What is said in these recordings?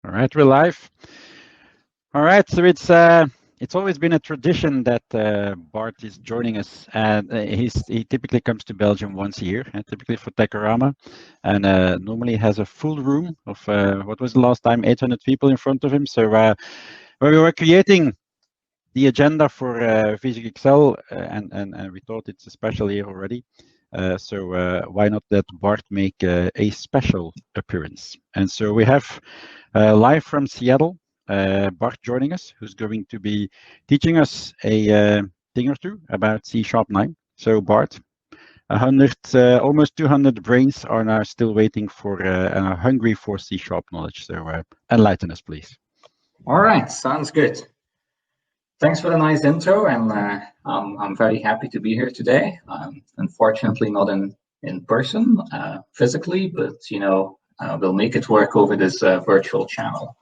All right, we're live. All right, so it's always been a tradition that Bart is joining us, and he typically comes to Belgium once a year, typically for Techorama, and normally has a full room of what was the last time, 800 people in front of him. So when we were creating the agenda for VisugXL, and we thought it's a special year already. So why not let Bart make a special appearance? And so we have live from Seattle, Bart joining us, who's going to be teaching us a thing or two about C#9. So Bart, 100, almost 200 brains are now still waiting for and are hungry for C# knowledge. So enlighten us, please. All right, sounds good. Thanks for the nice intro, and I'm very happy to be here today. Unfortunately, not in person, physically, but you know, we'll make it work over this virtual channel.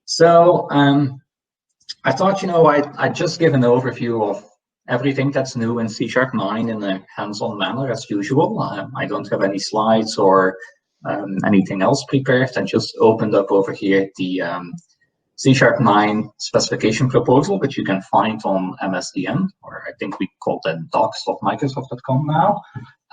So I thought, you know, I'd just give an overview of everything that's new in C#9 in a hands-on manner as usual. I don't have any slides or anything else prepared. I just opened up over here the C#9 specification proposal, which you can find on MSDN, or I think we call that docs.microsoft.com now.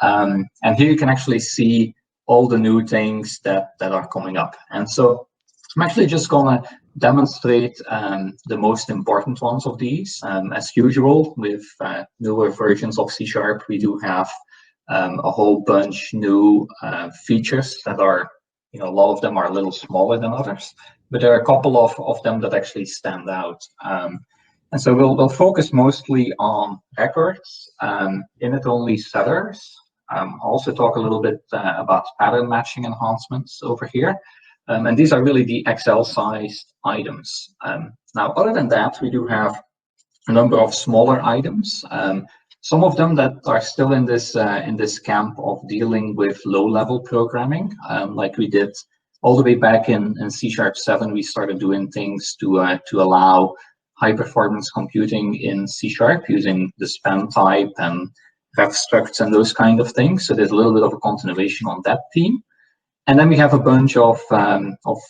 And here you can actually see all the new things that are coming up. And so I'm actually just going to demonstrate the most important ones of these. As usual, with newer versions of C#, we do have a whole bunch new features that are, you know, a lot of them are a little smaller than others, but there are a couple of them that actually stand out. And so we'll focus mostly on records, init-only setters. Also talk a little bit about pattern matching enhancements over here. And these are really the Excel-sized items. Now, other than that, we do have a number of smaller items. Some of them that are still in this camp of dealing with low-level programming, like we did all the way back in C#7. We started doing things to allow high-performance computing in C# using the span type and ref structs and those kind of things. So there's a little bit of a continuation on that theme. And then we have a bunch of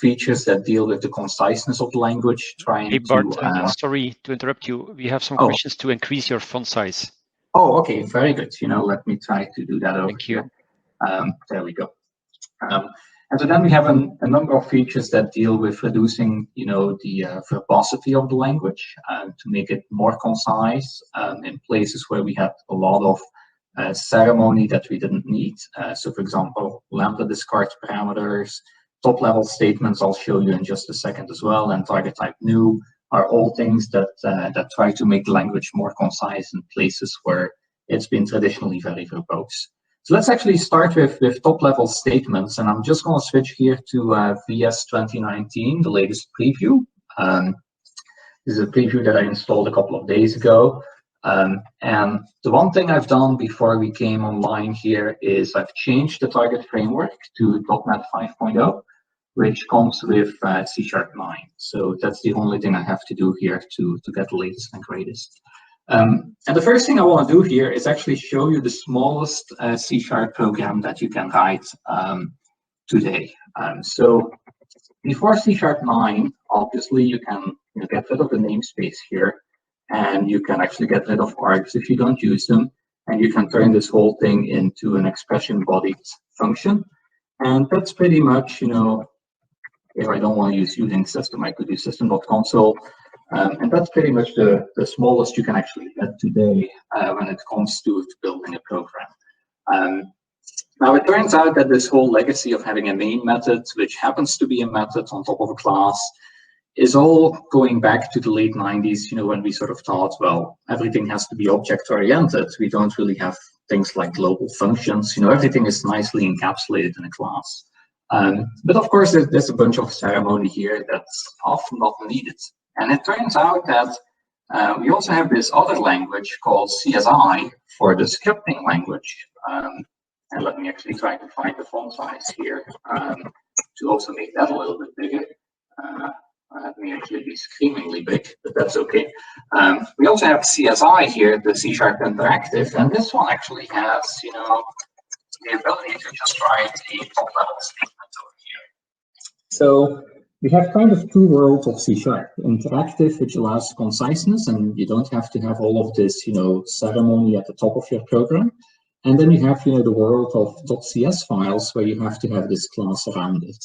features that deal with the conciseness of the language, trying Bart, to... sorry to interrupt you. We have some questions to increase your font size. Oh, okay, very good. You know, let me try to do that over Thank you. here. There we go. And so then we have a number of features that deal with reducing, you know, the verbosity of the language to make it more concise in places where we had a lot of ceremony that we didn't need. So, for example, lambda discard parameters, top-level statements, I'll show you in just a second as well, and target type new are all things that try to make the language more concise in places where it's been traditionally very verbose. So let's actually start with top-level statements, and I'm just going to switch here to VS 2019, the latest preview. This is a preview that I installed a couple of days ago. And the one thing I've done before we came online here is I've changed the target framework to .NET 5.0, which comes with C#9. So that's the only thing I have to do here to get the latest and greatest. And the first thing I want to do here is actually show you the smallest C# program that you can write today. So before C#9, obviously you can get rid of the namespace here, and you can actually get rid of args if you don't use them, and you can turn this whole thing into an expression-bodied function. And that's pretty much, you know, if I don't want to use using system, I could use system.console. And that's pretty much the smallest you can actually get today when it comes to building a program. Now, it turns out that this whole legacy of having a main method, which happens to be a method on top of a class, is all going back to the late 90s, you know, when we sort of thought, well, everything has to be object-oriented. We don't really have things like global functions. You know, everything is nicely encapsulated in a class. But of course, there's a bunch of ceremony here that's often not needed. And it turns out that we also have this other language called CSI for the scripting language. And let me actually try to find the font size here to also make that a little bit bigger. That may actually be screamingly big, but that's okay. We also have CSI here, the C# interactive, and this one actually has, you know, the ability to just write a top-level statement over here. So we have kind of two worlds of C#. Interactive, which allows conciseness, and you don't have to have all of this, ceremony at the top of your program. And then you have, the world of .cs files where you have to have this class around it.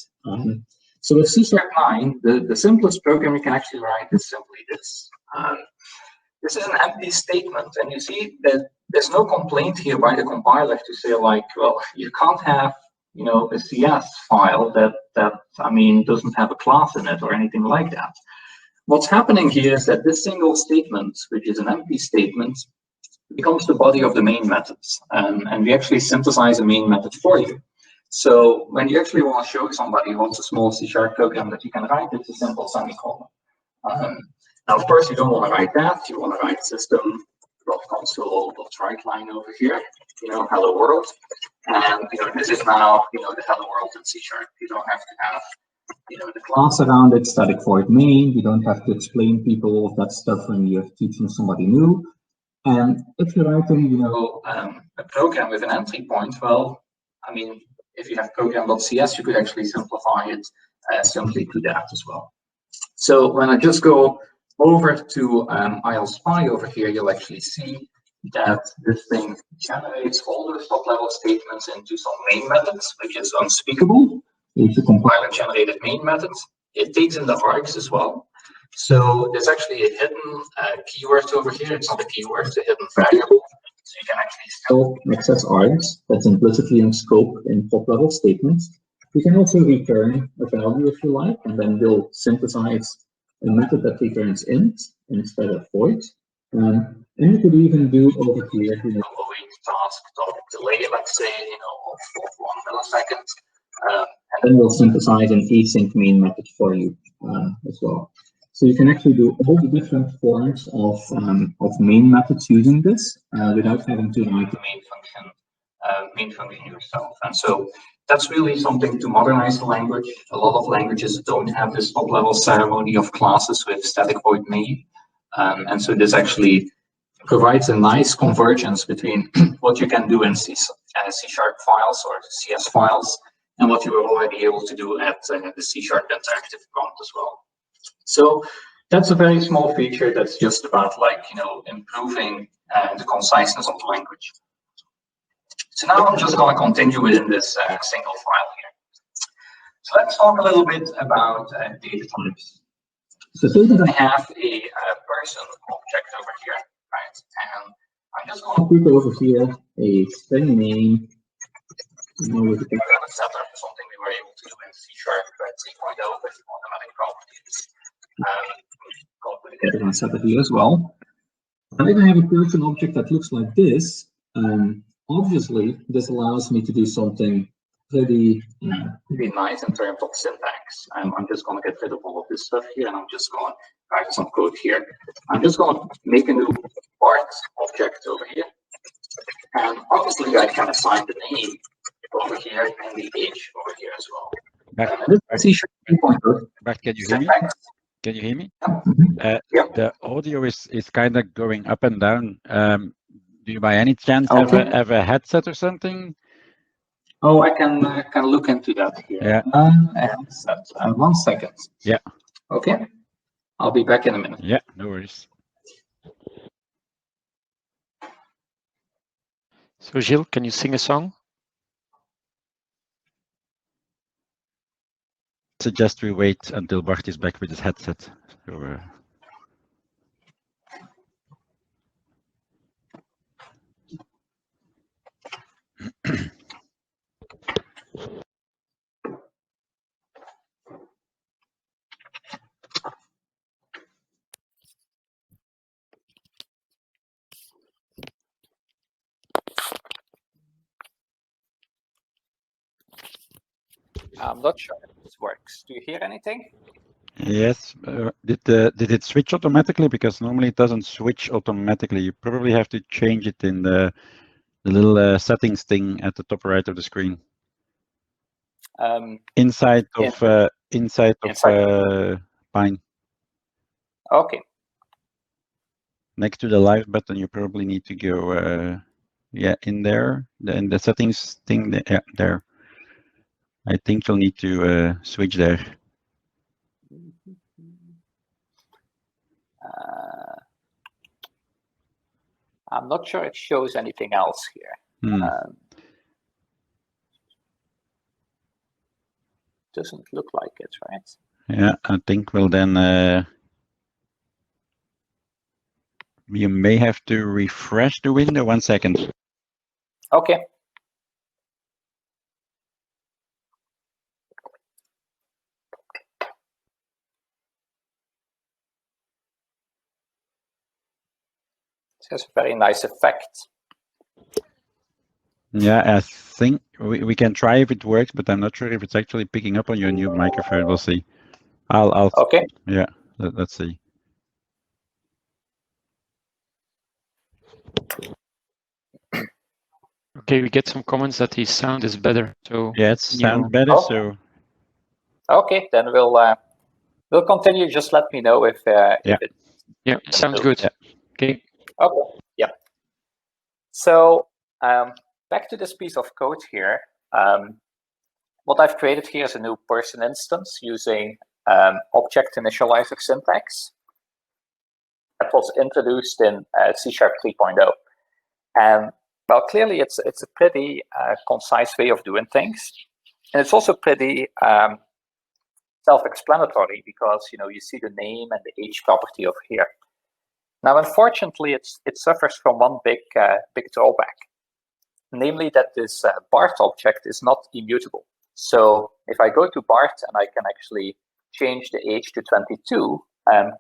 So with C#9, the simplest program you can actually write is simply this. This is an empty statement, and you see that there's no complaint here by the compiler to say like, well, you can't have, a CS file that doesn't have a class in it or anything like that. What's happening here is that this single statement, which is an empty statement, becomes the body of the main methods, and we actually synthesize a main method for you. So when you actually want to show somebody what's a small C# program that you can write, it's a simple semicolon. Now, of course, you don't want to write that. You want to write system.console.writeline over here, hello world. And, this is now, the hello world in C#. You don't have to have, the class around it, static void main. You don't have to explain people all of that stuff when you're teaching somebody new. And if you're writing, a program with an entry point, well, if you have program.cs, you could actually simplify it simply to that as well. So when I just go over to ILSpy over here, you'll actually see that this thing generates all those top-level statements into some main methods, which is unspeakable. It's a compiler-generated main methods. It takes in the args as well. So there's actually a hidden keyword over here. It's not a keyword, it's a hidden variable. So you can actually still access args that's implicitly in scope in top-level statements. You can also return a value if you like, and then we'll synthesize a method that returns int instead of void. And you could even do over here, await task.delay, let's say, of 1 millisecond. And then we'll synthesize an async main method for you as well. So you can actually do all the different forms of main methods using this without having to write the main function yourself. And so that's really something to modernize the language. A lot of languages don't have this top-level ceremony of classes with static void main. And so this actually provides a nice convergence between what you can do in C# files or CS files and what you were already able to do at the C# interactive prompt as well. So that's a very small feature that's just about improving the conciseness of the language. So now I'm just going to continue within this single file here. So let's talk a little bit about data types. So say that I have a person object over here, right? And I'm just going to put over here a string name, with a parameter setter, something we were able to do in C# 3.0 with automatic properties. I'll put a parameter setter here as well. And if I have a person object that looks like this, obviously this allows me to do something pretty nice in terms of syntax. I'm just going to get rid of all of this stuff here, and I'm just going to write some code here. I'm just going to make a new Bart object over here. And obviously I can assign the name over here and the age over here as well. Bart, can you hear me? Can you hear me? Yeah. The audio is kind of going up and down. Do you by any chance have a headset or something? Oh, I can look into that here. Yeah. Headset. 1 second. Yeah. Okay. I'll be back in a minute. Yeah, no worries. So Gilles, can you sing a song? Suggest we wait until Bart is back with his headset. So, I'm not sure if this works. Do you hear anything? yes. Did it switch automatically? Because normally it doesn't switch automatically. You probably have to change it in the little settings thing at the top right of the screen. Inside of Pine. Okay. Next to the live button, you probably need to go in there, in the settings thing there. I think you'll need to switch there. I'm not sure it shows anything else here. Doesn't look like it, right? Yeah, I think we'll then you may have to refresh the window. 1 second. Okay. It has a very nice effect. Yeah, I think we can try if it works, but I'm not sure if it's actually picking up on your new microphone. We'll see. I'll Okay. Yeah, let's see. Okay, we get some comments that his sound is better. So yeah, it sounds better. So okay, then we'll continue. Just let me know if it. Yeah, sounds good. Yeah. Okay. Okay. Yeah. So back to this piece of code here. What I've created here is a new person instance using object initializer syntax that was introduced in C# 3.0. And well, clearly it's a pretty concise way of doing things, and it's also pretty self-explanatory because you see the name and the age property over here. Now, unfortunately, it suffers from one big drawback, namely that this Bart object is not immutable. So if I go to Bart and I can actually change the age to 22,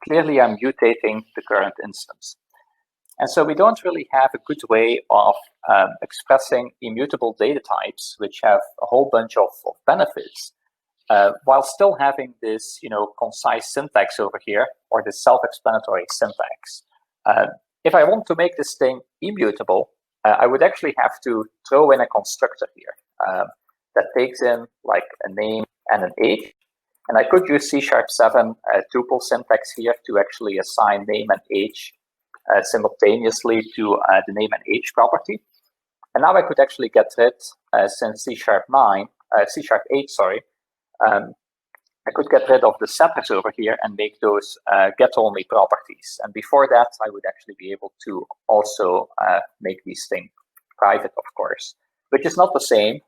clearly I'm mutating the current instance. And so we don't really have a good way of expressing immutable data types, which have a whole bunch of benefits, while still having this, concise syntax over here, or this self-explanatory syntax. If I want to make this thing immutable, I would actually have to throw in a constructor here that takes in like a name and an age. And I could use C# 7 tuple syntax here to actually assign name and age simultaneously to the name and age property. And now I could actually get rid, since C# 8, sorry, I could get rid of the setters over here and make those get-only properties. And before that, I would actually be able to also make these things private, of course, which is not the same.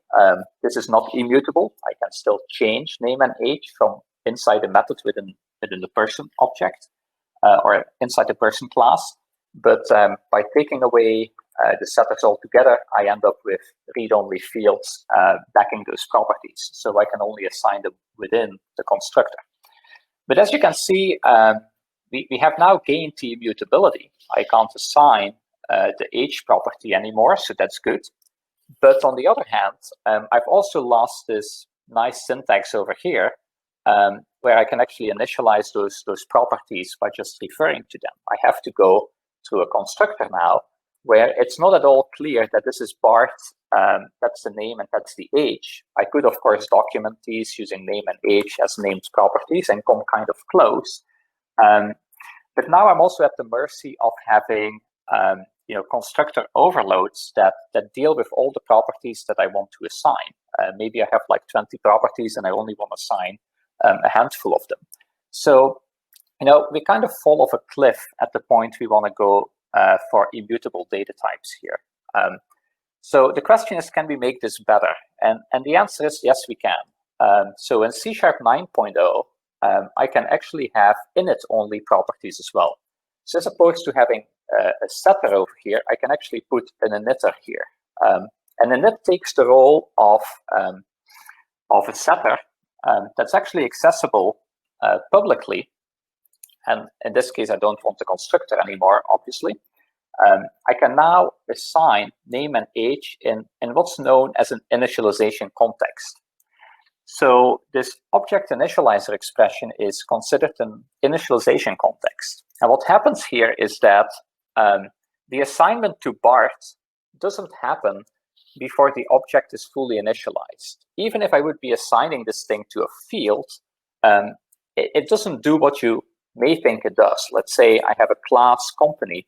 This is not immutable. I can still change name and age from inside the method within the person object or inside the person class. But by taking away the setters altogether, I end up with read-only fields backing those properties. So I can only assign them within the constructor. But as you can see, we have now gained the immutability. I can't assign the age property anymore, so that's good. But on the other hand, I've also lost this nice syntax over here, where I can actually initialize those properties by just referring to them. I have to go to a constructor now, where it's not at all clear that this is Bart, that's the name and that's the age. I could, of course, document these using name and age as named properties and come kind of close. But now I'm also at the mercy of having constructor overloads that deal with all the properties that I want to assign. Maybe I have like 20 properties and I only want to assign a handful of them. So, we kind of fall off a cliff at the point we want to go for immutable data types here. So the question is, can we make this better? And the answer is yes, we can. So in C# 9.0, I can actually have init-only properties as well. So as opposed to having a setter over here, I can actually put an emitter here. And init takes the role of a setter that's actually accessible publicly. And in this case, I don't want the constructor anymore, obviously. I can now assign name and age in what's known as an initialization context. So this object initializer expression is considered an initialization context. And what happens here is that the assignment to Bart doesn't happen before the object is fully initialized. Even if I would be assigning this thing to a field, it doesn't do what you may think it does. Let's say I have a class company,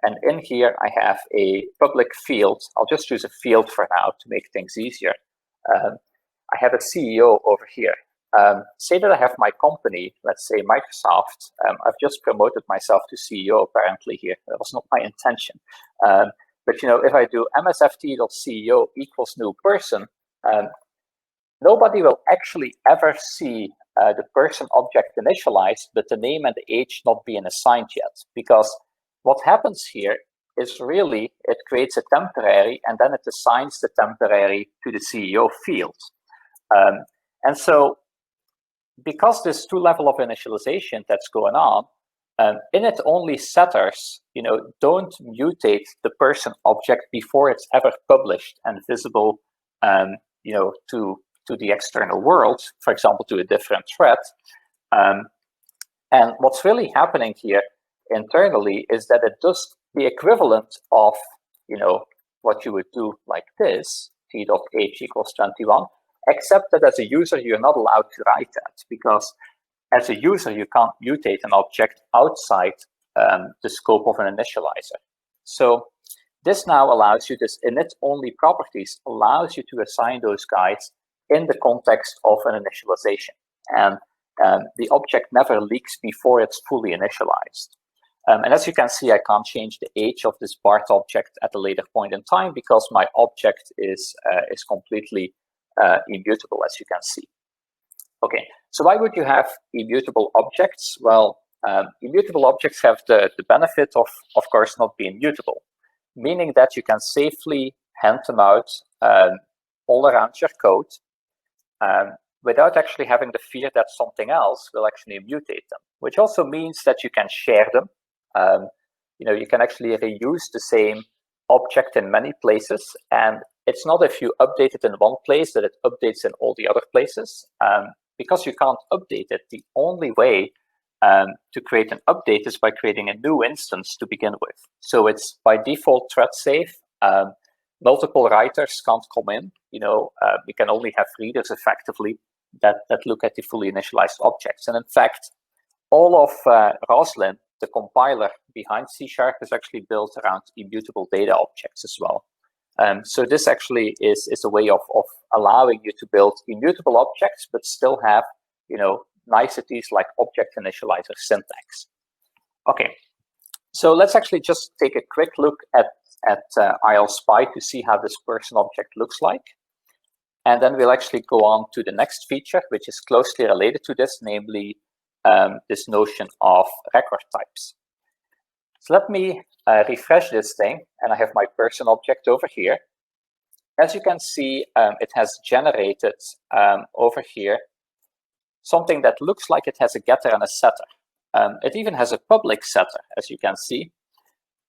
and in here I have a public field. I'll just use a field for now to make things easier. I have a CEO over here. say that I have my company, let's say Microsoft. I've just promoted myself to CEO apparently here. That was not my intention. But if I do msft.ceo equals new person, nobody will actually ever see the person object initialized, but the name and the age not being assigned yet. Because what happens here is really it creates a temporary and then it assigns the temporary to the CEO field. And so because this two-level of initialization that's going on, init-only setters, don't mutate the person object before it's ever published and visible, to the external world, for example, to a different thread. And what's really happening here internally is that it does the equivalent of, what you would do like this, t.age equals 21, except that as a user, you're not allowed to write that, because as a user, you can't mutate an object outside the scope of an initializer. So this now allows you, this init-only properties allows you to assign those guys in the context of an initialization. And the object never leaks before it's fully initialized. And as you can see, I can't change the age of this Bart object at a later point in time because my object is completely immutable, as you can see. Okay, so why would you have immutable objects? Well, immutable objects have the benefit of course, not being mutable, meaning that you can safely hand them out all around your code without actually having the fear that something else will actually mutate them, which also means that you can share them. You can actually reuse the same object in many places, and it's not if you update it in one place that it updates in all the other places. Because you can't update it, the only way to create an update is by creating a new instance to begin with. So it's by default thread safe. Multiple writers can't come in. We can only have readers effectively that look at the fully initialized objects. And in fact, all of Roslyn, the compiler behind C# is actually built around immutable data objects as well. So this actually is a way of allowing you to build immutable objects, but still have, niceties like object initializer syntax. Okay, so let's actually just take a quick look at ILSpy to see how this person object looks like. And then we'll actually go on to the next feature, which is closely related to this, namely this notion of record types. So let me refresh this thing, and I have my person object over here. As you can see, it has generated over here something that looks like it has a getter and a setter. It even has a public setter, as you can see.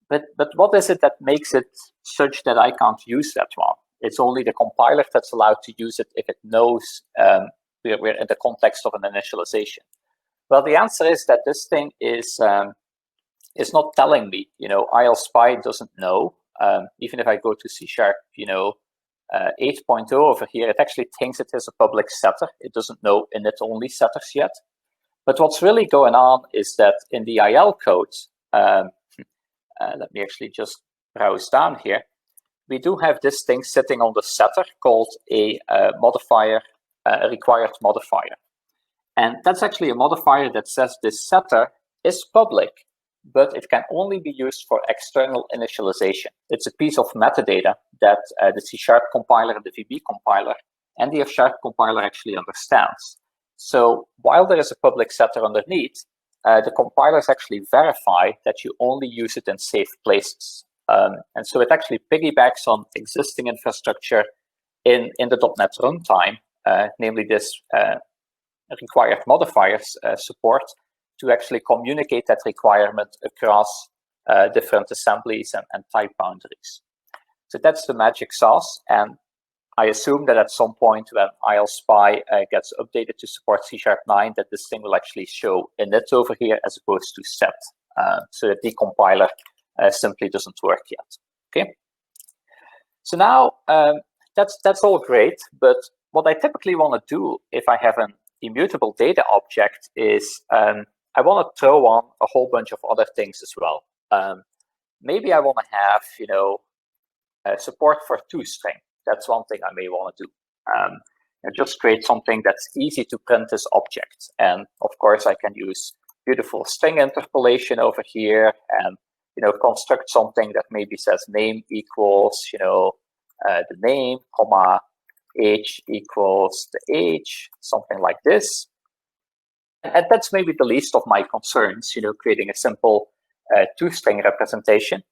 But what is it that makes it such that I can't use that one? It's only the compiler that's allowed to use it if it knows we're in the context of an initialization. Well, the answer is that this thing is not telling me. ILSpy doesn't know. Even if I go to C#, 8.0 over here, it actually thinks it is a public setter. It doesn't know init-only setters yet. But what's really going on is that in the IL code, let me actually just browse down here. We do have this thing sitting on the setter called a modifier, a required modifier. And that's actually a modifier that says this setter is public, but it can only be used for external initialization. It's a piece of metadata that the C# compiler, the VB compiler, and the F# compiler actually understands. So while there is a public setter underneath, the compilers actually verify that you only use it in safe places. And so it actually piggybacks on existing infrastructure in the .NET runtime, namely this required modifiers support, to actually communicate that requirement across different assemblies and type boundaries. So that's the magic sauce. And I assume that at some point when ILSpy gets updated to support C#9, that this thing will actually show init over here as opposed to set. So that the compiler simply doesn't work yet. Okay. So now that's all great, but what I typically want to do if I have an immutable data object is I want to throw on a whole bunch of other things as well. Maybe I want to have, support for toString. That's one thing I may want to do. and just create something that's easy to print as objects. And of course, I can use beautiful string interpolation over here, and construct something that maybe says name equals the name, comma, age equals the age, something like this. And that's maybe the least of my concerns, creating a simple two-string representation.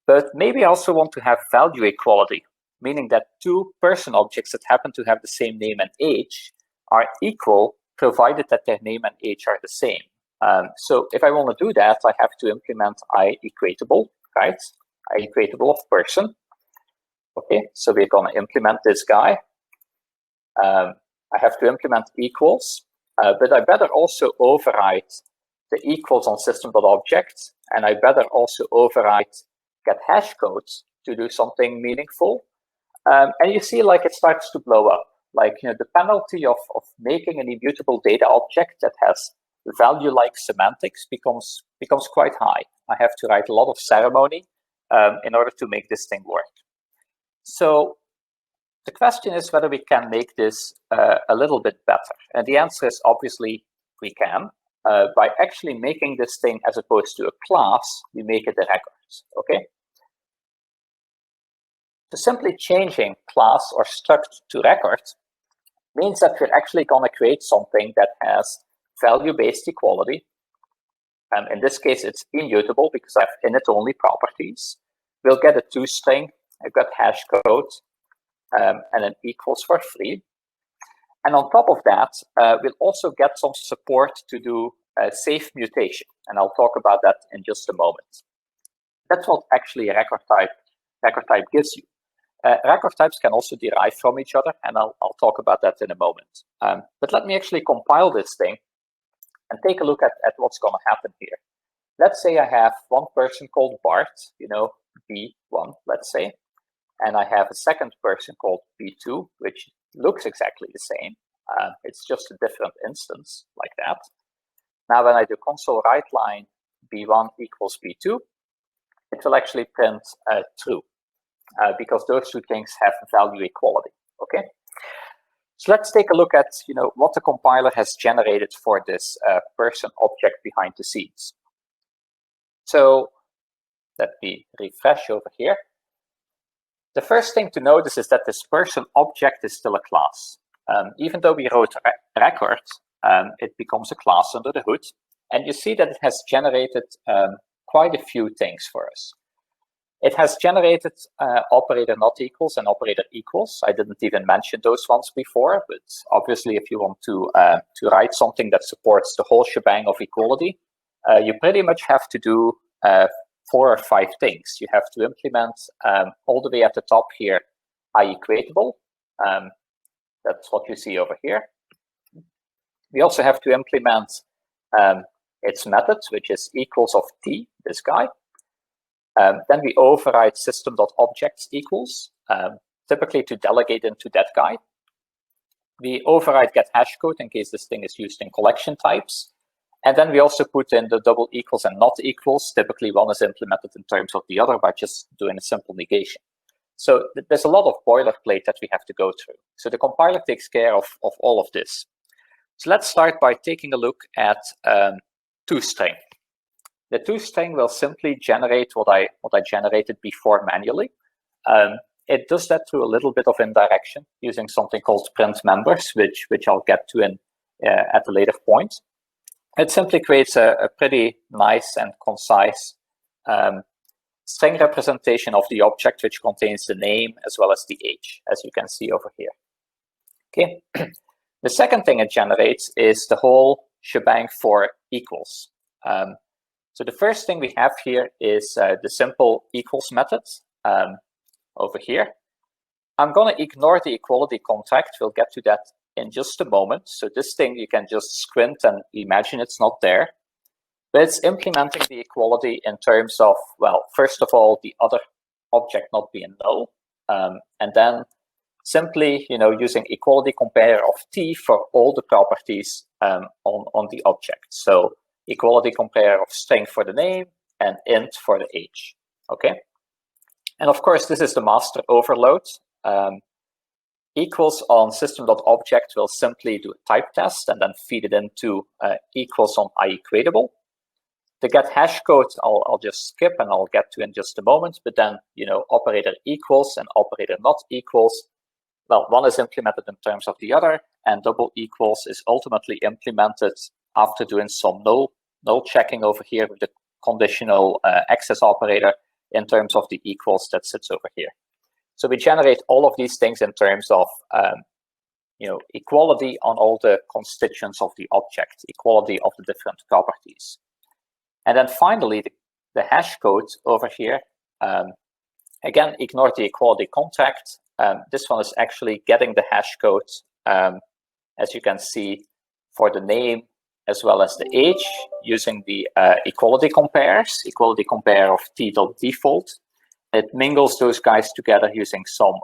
But maybe I also want to have value equality, meaning that two person objects that happen to have the same name and age are equal, provided that their name and age are the same. So if I want to do that, I have to implement Equatable, right? Equatable of person. Okay, so we're going to implement this guy. I have to implement equals, but I better also override the equals on system.object, and I better also override get hash codes to do something meaningful. And you see, like, it starts to blow up. Like, the penalty of making an immutable data object that has value-like semantics becomes quite high. I have to write a lot of ceremony in order to make this thing work. So the question is whether we can make this a little bit better. And the answer is obviously we can. By actually making this thing as opposed to a class, we make it a record, okay? So simply changing class or struct to record means that we're actually going to create something that has value-based equality. And in this case, it's immutable because I have init-only properties. We'll get a two-string, I've got hash code, and an equals for free. And on top of that, we'll also get some support to do safe mutation. And I'll talk about that in just a moment. That's what actually a record type gives you. Record types can also derive from each other, and I'll talk about that in a moment. But let me actually compile this thing and take a look at what's going to happen here. Let's say I have one person called Bart, B1, let's say, and I have a second person called B2, which looks exactly the same. It's just a different instance like that. Now, when I do console write line B1 equals B2, it will actually print true. Because those two things have value equality, okay? So let's take a look at, what the compiler has generated for this person object behind the scenes. So let me refresh over here. The first thing to notice is that this person object is still a class. Even though we wrote record, it becomes a class under the hood. And you see that it has generated quite a few things for us. It has generated operator not equals and operator equals. I didn't even mention those ones before, but obviously if you want to write something that supports the whole shebang of equality, you pretty much have to do 4 or 5 things. You have to implement all the way at the top here, Equatable. That's what you see over here. We also have to implement its method, which is equals of t, this guy. Then we override system.objects equals, typically to delegate into that guy. We override get hash code in case this thing is used in collection types. And then we also put in the double equals and not equals. Typically one is implemented in terms of the other by just doing a simple negation. So there's a lot of boilerplate that we have to go through. So the compiler takes care of all of this. So let's start by taking a look at toString. The toString will simply generate what I generated before manually. It does that through a little bit of indirection using something called print members, which I'll get to at a later point. It simply creates a pretty nice and concise string representation of the object, which contains the name as well as the age, as you can see over here. Okay. The second thing it generates is the whole shebang for equals. So the first thing we have here is the simple equals method over here. I'm going to ignore the equality contract. We'll get to that in just a moment. So this thing, you can just squint and imagine it's not there. But it's implementing the equality in terms of, well, first of all, the other object not being null. And then simply, using equality compare of t for all the properties on the object. So equality compare of string for the name and int for the age, okay? And of course, this is the master overload. Equals on system.object will simply do a type test and then feed it into equals on IEquatable. The get hash code, I'll just skip and I'll get to in just a moment. But then, operator equals and operator not equals. Well, one is implemented in terms of the other, and double equals is ultimately implemented after doing some null checking over here with the conditional access operator in terms of the equals that sits over here. So we generate all of these things in terms of equality on all the constituents of the object, equality of the different properties. And then finally, the hash code over here, again, ignore the equality contract. This one is actually getting the hash code, as you can see, for the name as well as the age, using the equality compare of t.default. It mingles those guys together using some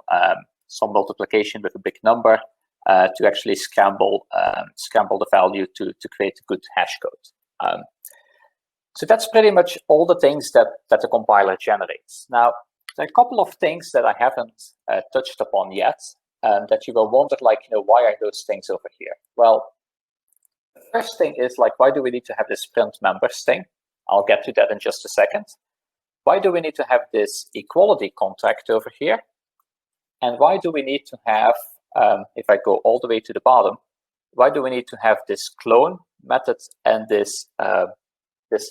multiplication with a big number to actually scramble the value to create a good hash code. So that's pretty much all the things that the compiler generates. Now, there are a couple of things that I haven't touched upon yet, that you will wonder, why are those things over here? Well, the first thing is, why do we need to have this print members thing? I'll get to that in just a second. Why do we need to have this equality contract over here? And why do we need to have, if I go all the way to the bottom, why do we need to have this clone method and this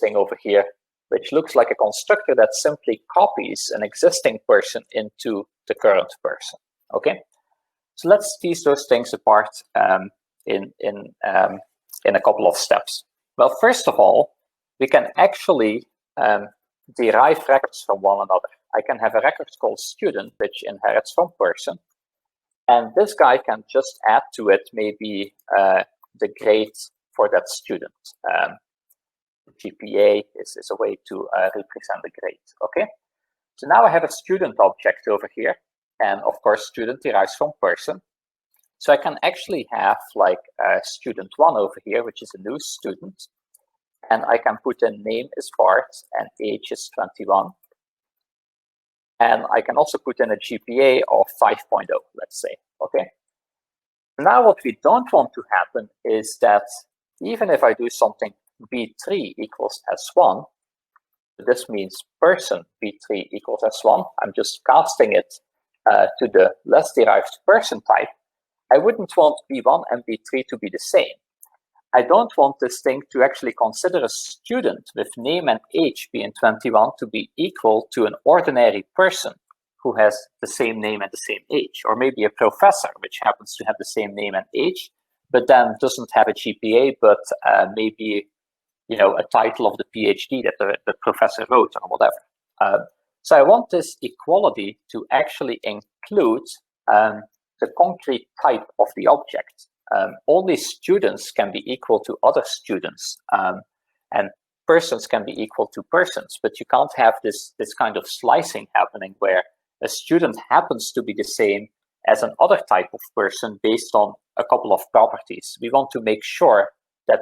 thing over here, which looks like a constructor that simply copies an existing person into the current person? Okay, so let's tease those things apart in a couple of steps. Well, first of all, we can actually derive records from one another. I can have a record called student, which inherits from person, and this guy can just add to it maybe the grade for that student. GPA is a way to represent the grade. Okay, so now I have a student object over here, and of course student derives from person. So I can actually have student 1 over here, which is a new student, and I can put in name is Bart and age is 21, and I can also put in a GPA of 5.0, let's say. Okay, now what we don't want to happen is that even if I do something B3 equals S1, this means person B3 equals S1, I'm just casting it to the less derived person type. I wouldn't want B1 and B3 to be the same. I don't want this thing to actually consider a student with name and age being 21 to be equal to an ordinary person who has the same name and the same age, or maybe a professor which happens to have the same name and age, but then doesn't have a GPA, but maybe a title of the PhD that the professor wrote or whatever. So I want this equality to actually include the concrete type of the object. Only students can be equal to other students, and persons can be equal to persons, but you can't have this kind of slicing happening where a student happens to be the same as another type of person based on a couple of properties. We want to make sure that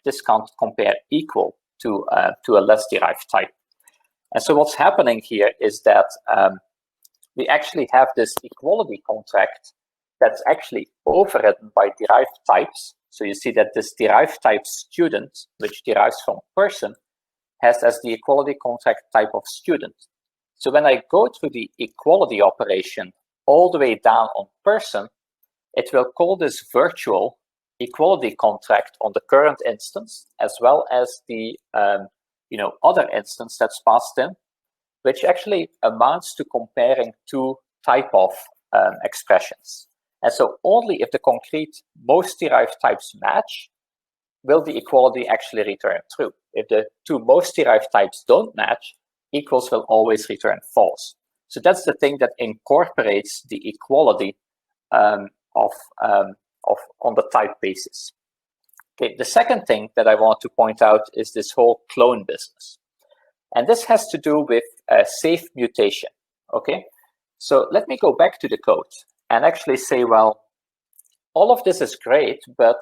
this can't compare equal to a less derived type. And so what's happening here is that we actually have this equality contract that's actually overridden by derived types. So you see that this derived type student, which derives from person, has as the equality contract type of student. So when I go through the equality operation all the way down on person, it will call this virtual equality contract on the current instance, as well as the other instance that's passed in, which actually amounts to comparing two type of expressions. And so only if the concrete most derived types match will the equality actually return true. If the two most derived types don't match, equals will always return false. So that's the thing that incorporates the equality on the type basis. Okay, the second thing that I want to point out is this whole clone business. And this has to do with safe mutation. Okay, so let me go back to the code and actually say, well, all of this is great, but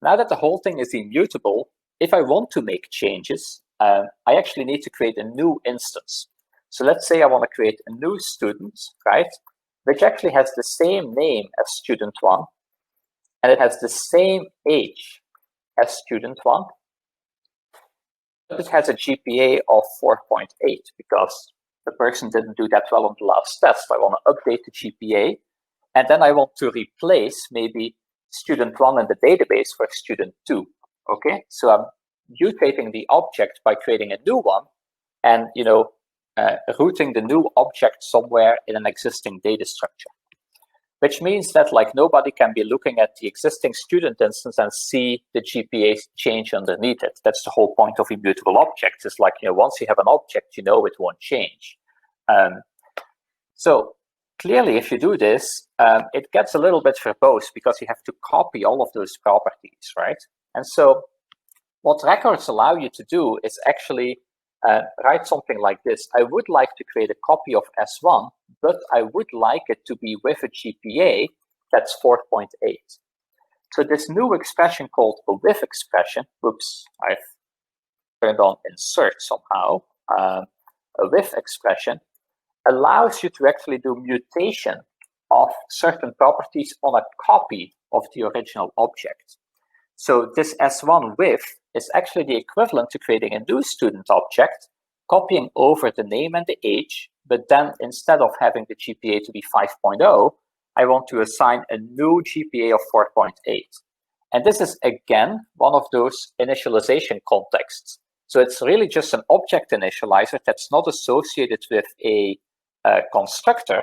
now that the whole thing is immutable, if I want to make changes, I actually need to create a new instance. So let's say I want to create a new student, right? which actually has the same name as student 1, and it has the same age as student 1, but it has a GPA of 4.8 because the person didn't do that well on the last test. I want to update the GPA, and then I want to replace maybe student 1 in the database for student 2. Okay, so I'm mutating the object by creating a new one, and routing the new object somewhere in an existing data structure, which means that like nobody can be looking at the existing student instance and see the GPA change underneath it. That's the whole point of immutable objects. It's like, once you have an object, it won't change. So clearly, if you do this, it gets a little bit verbose because you have to copy all of those properties, right? And so what records allow you to do is actually write something like this. I would like to create a copy of S1, but I would like it to be with a GPA that's 4.8. So this new expression called a with expression, oops, I've turned on insert somehow, a with expression allows you to actually do mutation of certain properties on a copy of the original object. So this S1 with is actually the equivalent to creating a new student object, copying over the name and the age, but then instead of having the GPA to be 5.0, I want to assign a new GPA of 4.8. And this is, again, one of those initialization contexts. So it's really just an object initializer that's not associated with a constructor.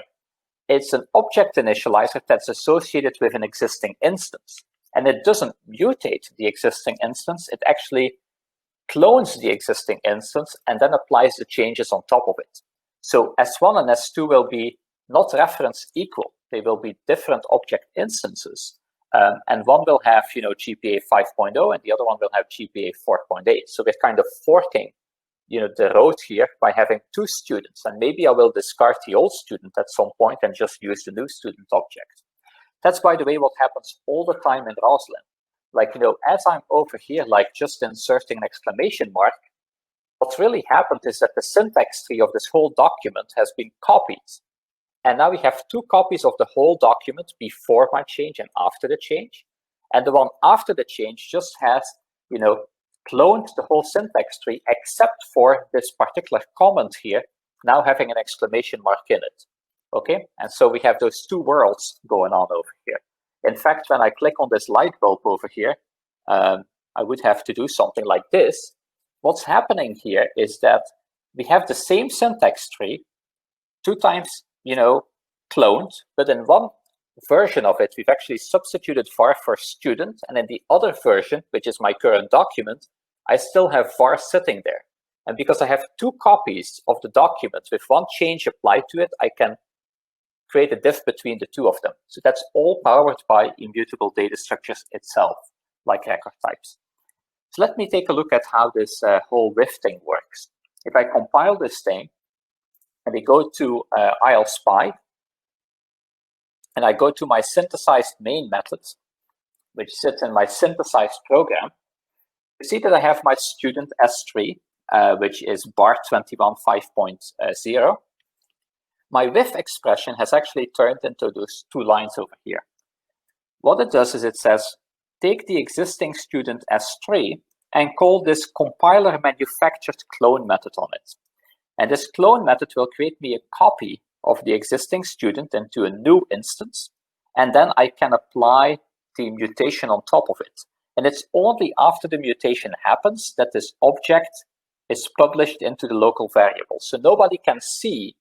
It's an object initializer that's associated with an existing instance. And it doesn't mutate the existing instance. It actually clones the existing instance and then applies the changes on top of it. So S1 and S2 will be not reference equal. They will be different object instances. And one will have, GPA 5.0 and the other one will have GPA 4.8. So we're kind of forking, the road here by having two students. And maybe I will discard the old student at some point and just use the new student object. That's, by the way, what happens all the time in Roslyn. Like, as I'm over here, like just inserting an exclamation mark, what's really happened is that the syntax tree of this whole document has been copied. And now we have two copies of the whole document before my change and after the change. And the one after the change just has, cloned the whole syntax tree except for this particular comment here, now having an exclamation mark in it. Okay, and so we have those two worlds going on over here. In fact, when I click on this light bulb over here, I would have to do something like this. What's happening here is that we have the same syntax tree, two times, cloned, but in one version of it, we've actually substituted var for student, and in the other version, which is my current document, I still have var sitting there. And because I have two copies of the document with one change applied to it, I can create a diff between the two of them. So that's all powered by immutable data structures itself, like record types. So let me take a look at how this whole with thing works. If I compile this thing, and we go to ILSpy, and I go to my synthesized main method, which sits in my synthesized program, you see that I have my student S3, which is Bart 21 5.0. My with expression has actually turned into those two lines over here. What it does is it says, take the existing student S3 and call this compiler manufactured clone method on it. And this clone method will create me a copy of the existing student into a new instance. And then I can apply the mutation on top of it. And it's only after the mutation happens that this object is published into the local variable. So nobody can see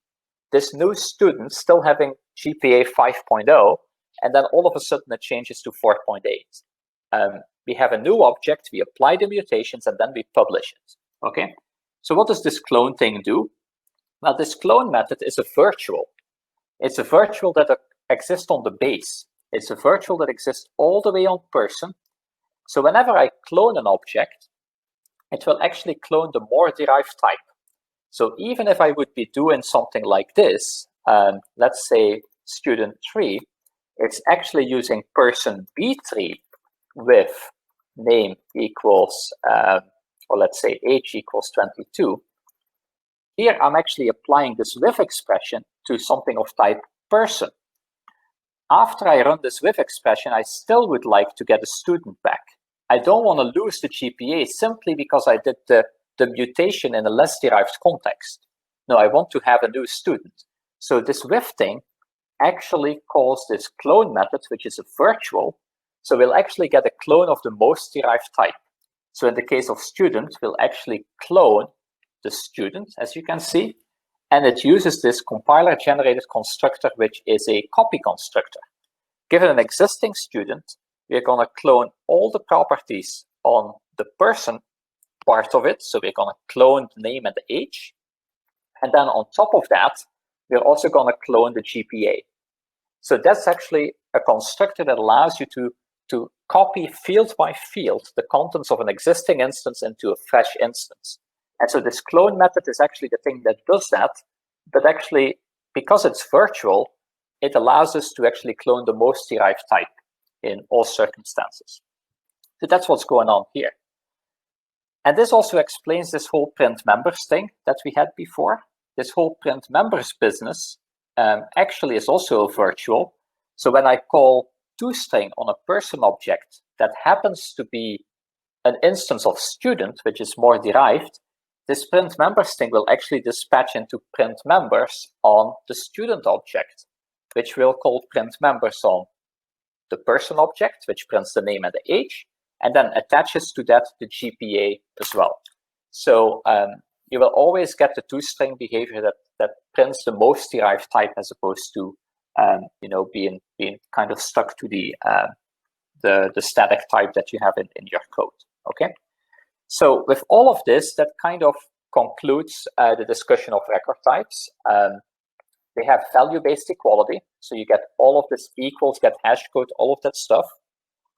this new student still having GPA 5.0, and then all of a sudden it changes to 4.8. We have a new object, we apply the mutations, and then we publish it. Okay, so what does this clone thing do? Well, this clone method is a virtual. It's a virtual that exists on the base. It's a virtual that exists all the way on person. So whenever I clone an object, it will actually clone the more derived type. So even if I would be doing something like this, let's say student 3, it's actually using person B3 with name equals, or let's say age equals 22. Here I'm actually applying this with expression to something of type person. after I run this with expression, I still would like to get a student back. I don't want to lose the GPA simply because I did the mutation in a less derived context. No, I want to have a new student. So this with thing actually calls this clone method, which is a virtual. So we'll actually get a clone of the most derived type. So in the case of student, we'll actually clone the student, as you can see. And it uses this compiler-generated constructor, which is a copy constructor. Given an existing student, we're going to clone all the properties on the person part of it. So we're going to clone the name and the age. And then on top of that, we're also going to clone the GPA. So that's actually a constructor that allows you to copy field by field the contents of an existing instance into a fresh instance. And so this clone method is actually the thing that does that. But actually, because it's virtual, it allows us to actually clone the most derived type in all circumstances. So that's what's going on here. And this also explains this whole print members thing that we had before. This whole print members business actually is also virtual. So when I call toString on a person object that happens to be an instance of student, which is more derived, this print members thing will actually dispatch into print members on the student object, which we'll call print members on the person object, which prints the name and the age, and then attaches to that the GPA as well. So you will always get the toString behavior that prints the most derived type as opposed to being kind of stuck to the static type that you have in your code. Okay. So with all of this, that kind of concludes the discussion of record types. They have value-based equality. So you get all of this equals, get hash code, all of that stuff.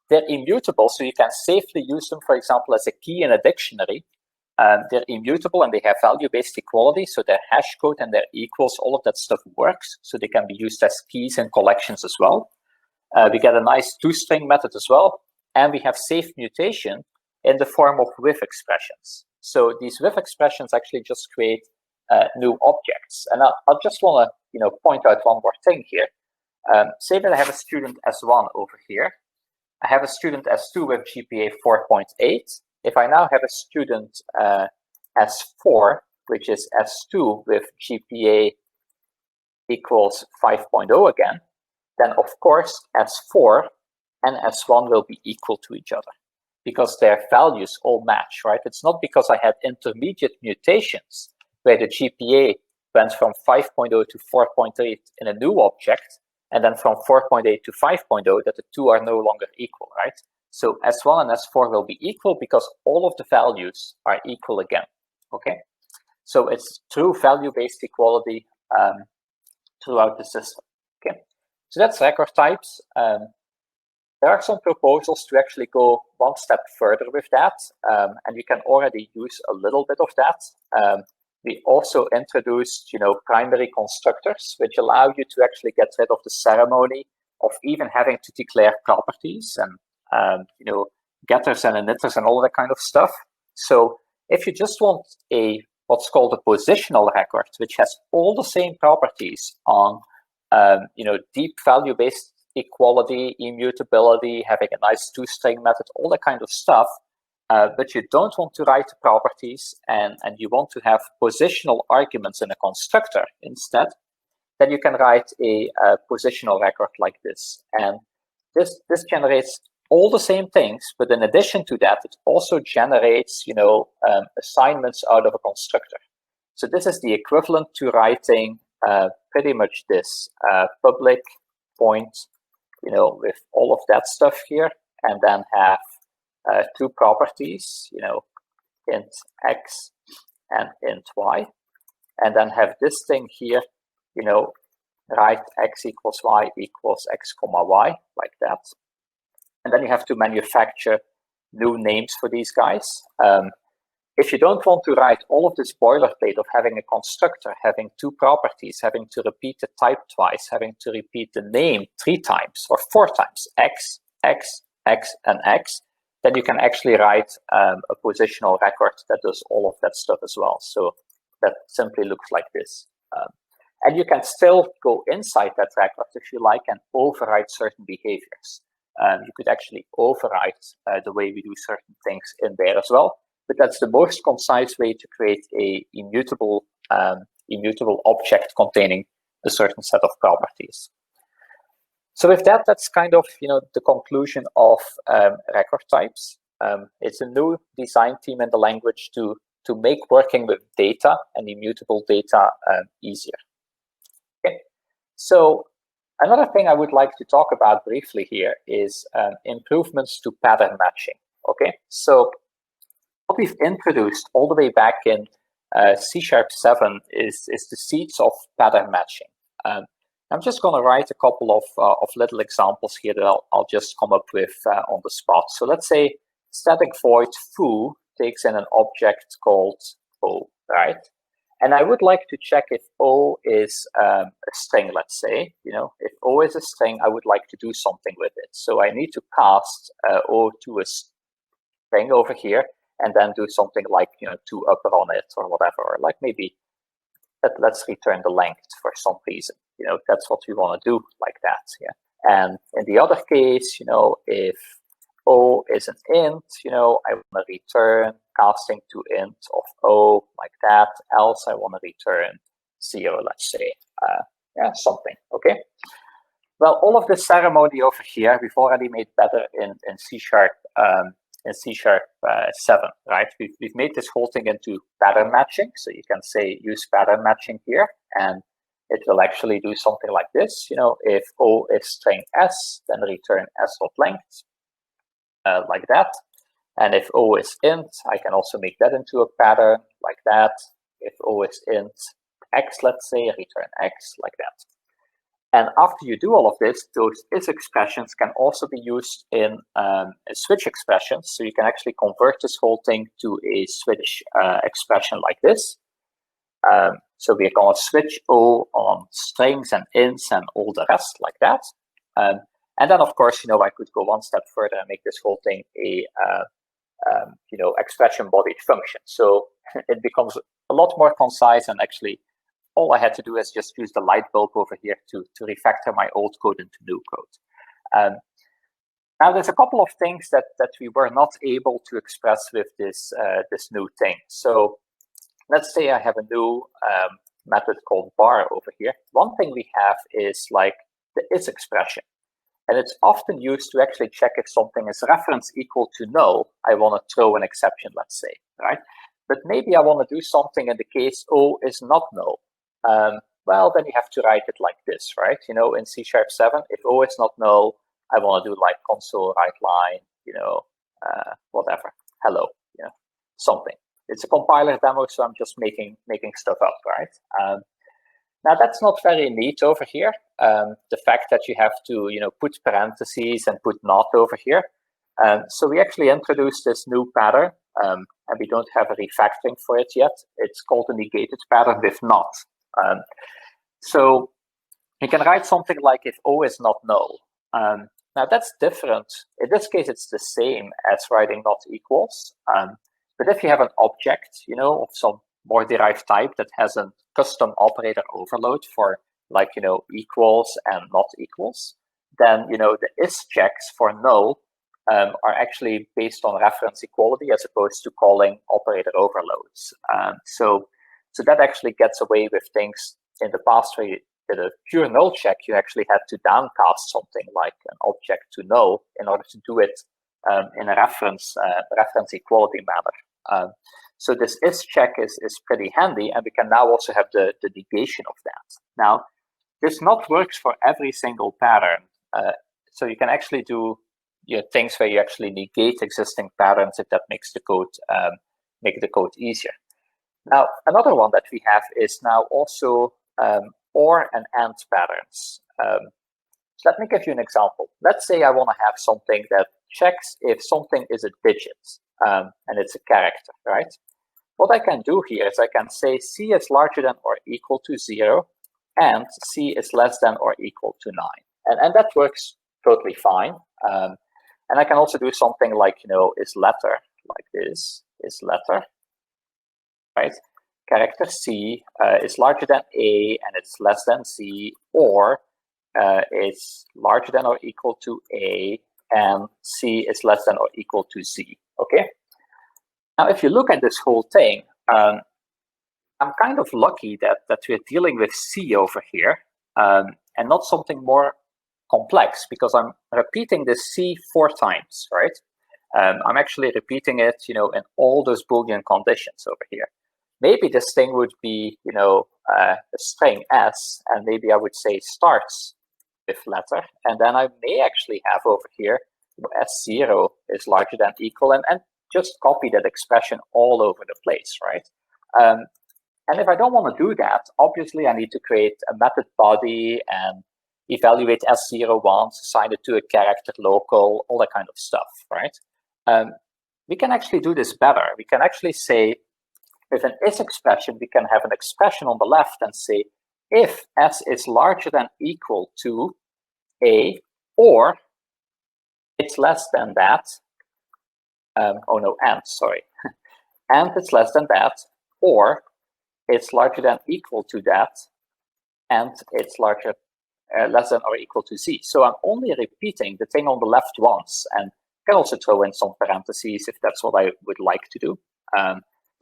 They're immutable, so you can safely use them, for example, as a key in a dictionary. They're immutable and they have value-based equality. So their hash code and their equals, all of that stuff works. So they can be used as keys in collections as well. We get a nice toString method as well. And we have safe mutation in the form of with expressions. So these with expressions actually just create new objects. And I just want to point out one more thing here. Say that I have a student S1 over here. I have a student S2 with GPA 4.8. If I now have a student S4, which is S2 with GPA equals 5.0 again, then of course S4 and S1 will be equal to each other because their values all match, right? It's not because I had intermediate mutations where the GPA went from 5.0 to 4.8 in a new object, and then from 4.8 to 5.0 that the two are no longer equal, right? So S1 and S4 will be equal because all of the values are equal again, okay? So it's true value-based equality throughout the system, okay? So that's record types. There are some proposals to actually go one step further with that, and you can already use a little bit of that. We also introduced, primary constructors, which allow you to actually get rid of the ceremony of even having to declare properties and, getters and emitters and all that kind of stuff. So if you just want what's called a positional record, which has all the same properties on, deep value-based equality, immutability, having a nice toString method, all that kind of stuff, but you don't want to write the properties and you want to have positional arguments in a constructor instead, then you can write a positional record like this. And this generates all the same things, but in addition to that, it also generates, assignments out of a constructor. So this is the equivalent to writing pretty much this public point, with all of that stuff here, and then have two properties, int x and int y, and then have this thing here, write x equals y equals x comma y, like that. And then you have to manufacture new names for these guys. If you don't want to write all of this boilerplate of having a constructor, having two properties, having to repeat the type twice, having to repeat the name 3 times or 4 times, x, x, x, and x, then you can actually write a positional record that does all of that stuff as well. So that simply looks like this. And you can still go inside that record if you like and override certain behaviors. You could actually override the way we do certain things in there as well. But that's the most concise way to create a immutable object containing a certain set of properties. So with that, that's kind of the conclusion of record types. It's a new design theme in the language to make working with data and immutable data easier. Okay. So another thing I would like to talk about briefly here is improvements to pattern matching. Okay, so what we've introduced all the way back in C#7 is the seeds of pattern matching. I'm just going to write a couple of little examples here that I'll just come up with on the spot. So let's say static void foo takes in an object called O, right? And I would like to check if O is a string, let's say. If O is a string, I would like to do something with it. So I need to cast O to a string over here and then do something like, to upper on it or whatever. Or like maybe let's return the length for some reason. That's what we want to do like that. Yeah. And in the other case, if O is an int, I want to return casting to int of O like that. Else I want to return 0, let's say. Something. Okay. Well, all of this ceremony over here we've already made better in C#. In C#7, right? We've made this whole thing into pattern matching. So you can say use pattern matching here, and it will actually do something like this. If O is string s, then return s.length, like that. And if O is int, I can also make that into a pattern like that. If O is int x, let's say, return x like that. And after you do all of this, those is expressions can also be used in switch expressions. So you can actually convert this whole thing to a switch expression like this. So we're going to switch O on strings and ints and all the rest like that. And then, of course, I could go one step further and make this whole thing a expression-bodied function. So it becomes a lot more concise, and actually all I had to do is just use the light bulb over here to refactor my old code into new code. Now, there's a couple of things that we were not able to express with this new thing. So let's say I have a new method called bar over here. One thing we have is like the is expression. And it's often used to actually check if something is reference equal to no. I want to throw an exception, let's say, right? But maybe I want to do something in the case O is not no. Well, then you have to write it like this, right? In C#7, if O is not null, I want to do like console write line, whatever, hello, something. It's a compiler demo, so I'm just making stuff up, right? Now that's not very neat over here. The fact that you have to, put parentheses and put not over here. So we actually introduced this new pattern, and we don't have a refactoring for it yet. It's called a negated pattern with not. So you can write something like if O is not null. Now that's different. In this case, it's the same as writing not equals. But if you have an object, of some more derived type that has a custom operator overload for like, equals and not equals, then, the is checks for null are actually based on reference equality as opposed to calling operator overloads. So that actually gets away with things in the past where you did a pure null check, you actually had to downcast something like an object to null in order to do it in a reference equality manner. So this is check is pretty handy, and we can now also have the negation of that. Now, this not works for every single pattern. So you can actually do things where you actually negate existing patterns if that makes the code make the code easier. Now, another one that we have is now also or and and patterns. So let me give you an example. Let's say I want to have something that checks if something is a digit and it's a character, right? What I can do here is I can say C is larger than or equal to 0 and C is less than or equal to 9. And that works totally fine. And I can also do something like, is letter, like this, is letter, right? character C is larger than A and it's less than Z, or it's larger than or equal to A and C is less than or equal to Z, okay? Now, if you look at this whole thing, I'm kind of lucky that we're dealing with C over here and not something more complex, because I'm repeating this C 4 times, right? I'm actually repeating it, in all those Boolean conditions over here. Maybe this thing would be, a string S, and maybe I would say starts with letter, and then I may actually have over here S0 is larger than equal, and just copy that expression all over the place, right? And if I don't want to do that, obviously I need to create a method body and evaluate S0 once, assign it to a character local, all that kind of stuff, right? We can actually do this better. We can actually say, with an is expression, we can have an expression on the left and say, if S is larger than equal to A, or it's less than that, and it's less than that, or it's larger than equal to that, and it's less than or equal to Z. So I'm only repeating the thing on the left once, and I can also throw in some parentheses if that's what I would like to do.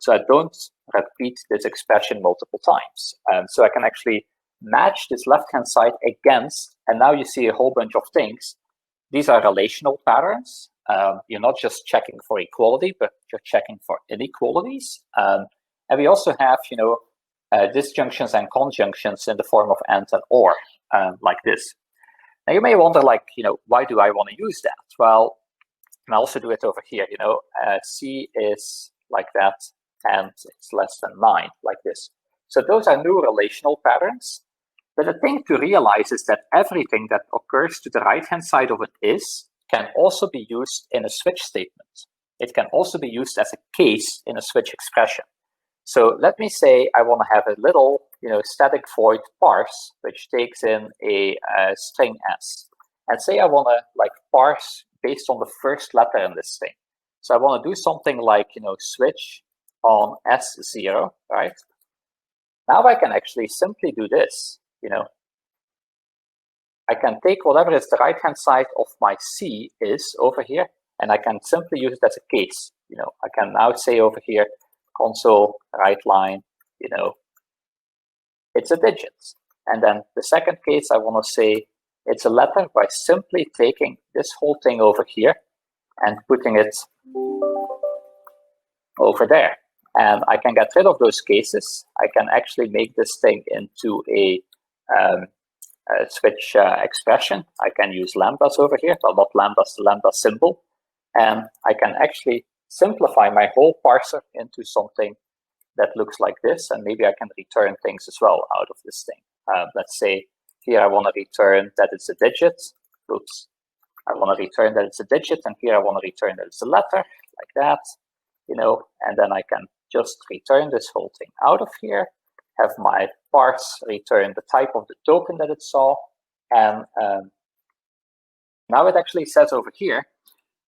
So I don't repeat this expression multiple times. So I can actually match this left-hand side against, and now you see a whole bunch of things. These are relational patterns. You're not just checking for equality, but you're checking for inequalities. And we also have, disjunctions and conjunctions in the form of and or, like this. Now you may wonder, why do I want to use that? Well, and I also do it over here, C is like that, and it's less than 9, like this. So those are new relational patterns. But the thing to realize is that everything that occurs to the right-hand side of an is can also be used in a switch statement. It can also be used as a case in a switch expression. So let me say I want to have a little, static void parse, which takes in a string S. And say I want to parse based on the first letter in this thing. So I want to do something like, switch on S0, right? Now I can actually simply do this, I can take whatever is the right-hand side of my C is over here, and I can simply use it as a case. I can now say over here, console, right line, it's a digit. And then the second case, I want to say it's a letter by simply taking this whole thing over here and putting it over there. And I can get rid of those cases. I can actually make this thing into a switch expression. I can use lambdas over here. Well, not lambdas, the lambda symbol. And I can actually simplify my whole parser into something that looks like this. And maybe I can return things as well out of this thing. Let's say here I want to return that it's a digit. Oops. I want to return that it's a digit. And here I want to return that it's a letter, like that. And then I can just return this whole thing out of here, have my parse return the type of the token that it saw. And now it actually says over here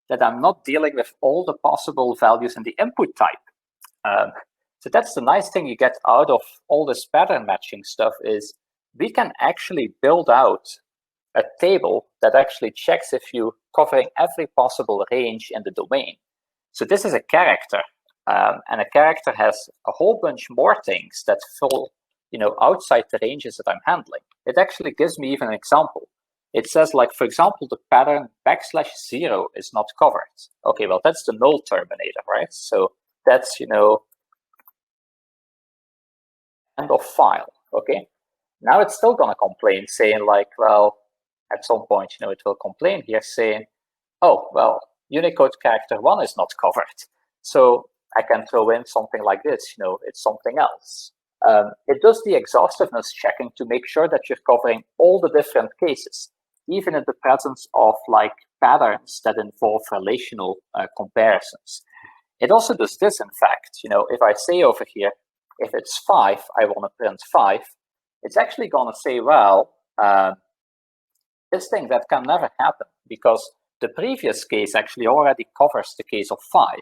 that I'm not dealing with all the possible values in the input type. So that's the nice thing you get out of all this pattern matching stuff is we can actually build out a table that actually checks if you're covering every possible range in the domain. So this is a character, and a character has a whole bunch more things that fall, outside the ranges that I'm handling. It actually gives me even an example. It says, for example, the pattern \0 is not covered. Okay, well, that's the null terminator, right? So that's, end of file, okay? Now it's still going to complain, saying well, at some point, it will complain here saying, oh, well, Unicode character 1 is not covered. So I can throw in something like this, it's something else. It does the exhaustiveness checking to make sure that you're covering all the different cases, even in the presence of patterns that involve relational comparisons. It also does this, in fact, if I say over here, if it's 5, I want to print 5, it's actually going to say, well, this thing that can never happen because the previous case actually already covers the case of 5.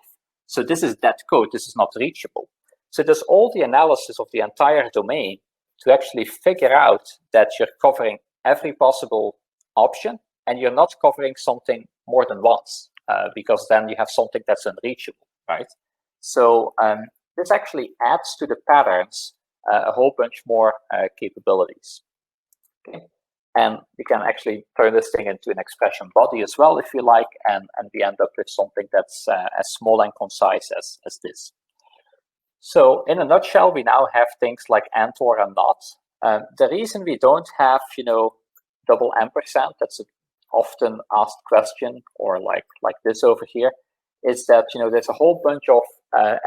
So this is dead code, this is not reachable. So it does all the analysis of the entire domain to actually figure out that you're covering every possible option and you're not covering something more than once, because then you have something that's unreachable, right? So this actually adds to the patterns a whole bunch more capabilities. Okay. And we can actually turn this thing into an expression body as well, if you like, and we end up with something that's as small and concise as this. So in a nutshell, we now have things like and, or, and not. The reason we don't have, double ampersand, that's an often asked question, or like this over here, is that, there's a whole bunch of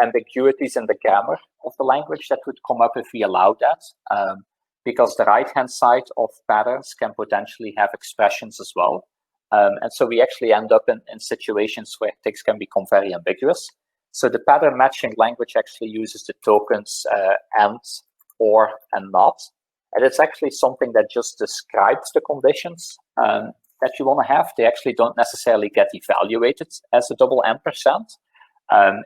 ambiguities in the grammar of the language that would come up if we allow that. Because the right-hand side of patterns can potentially have expressions as well. And so we actually end up in situations where things can become very ambiguous. So the pattern matching language actually uses the tokens and, or, and not. And it's actually something that just describes the conditions that you want to have. They actually don't necessarily get evaluated as a double ampersand.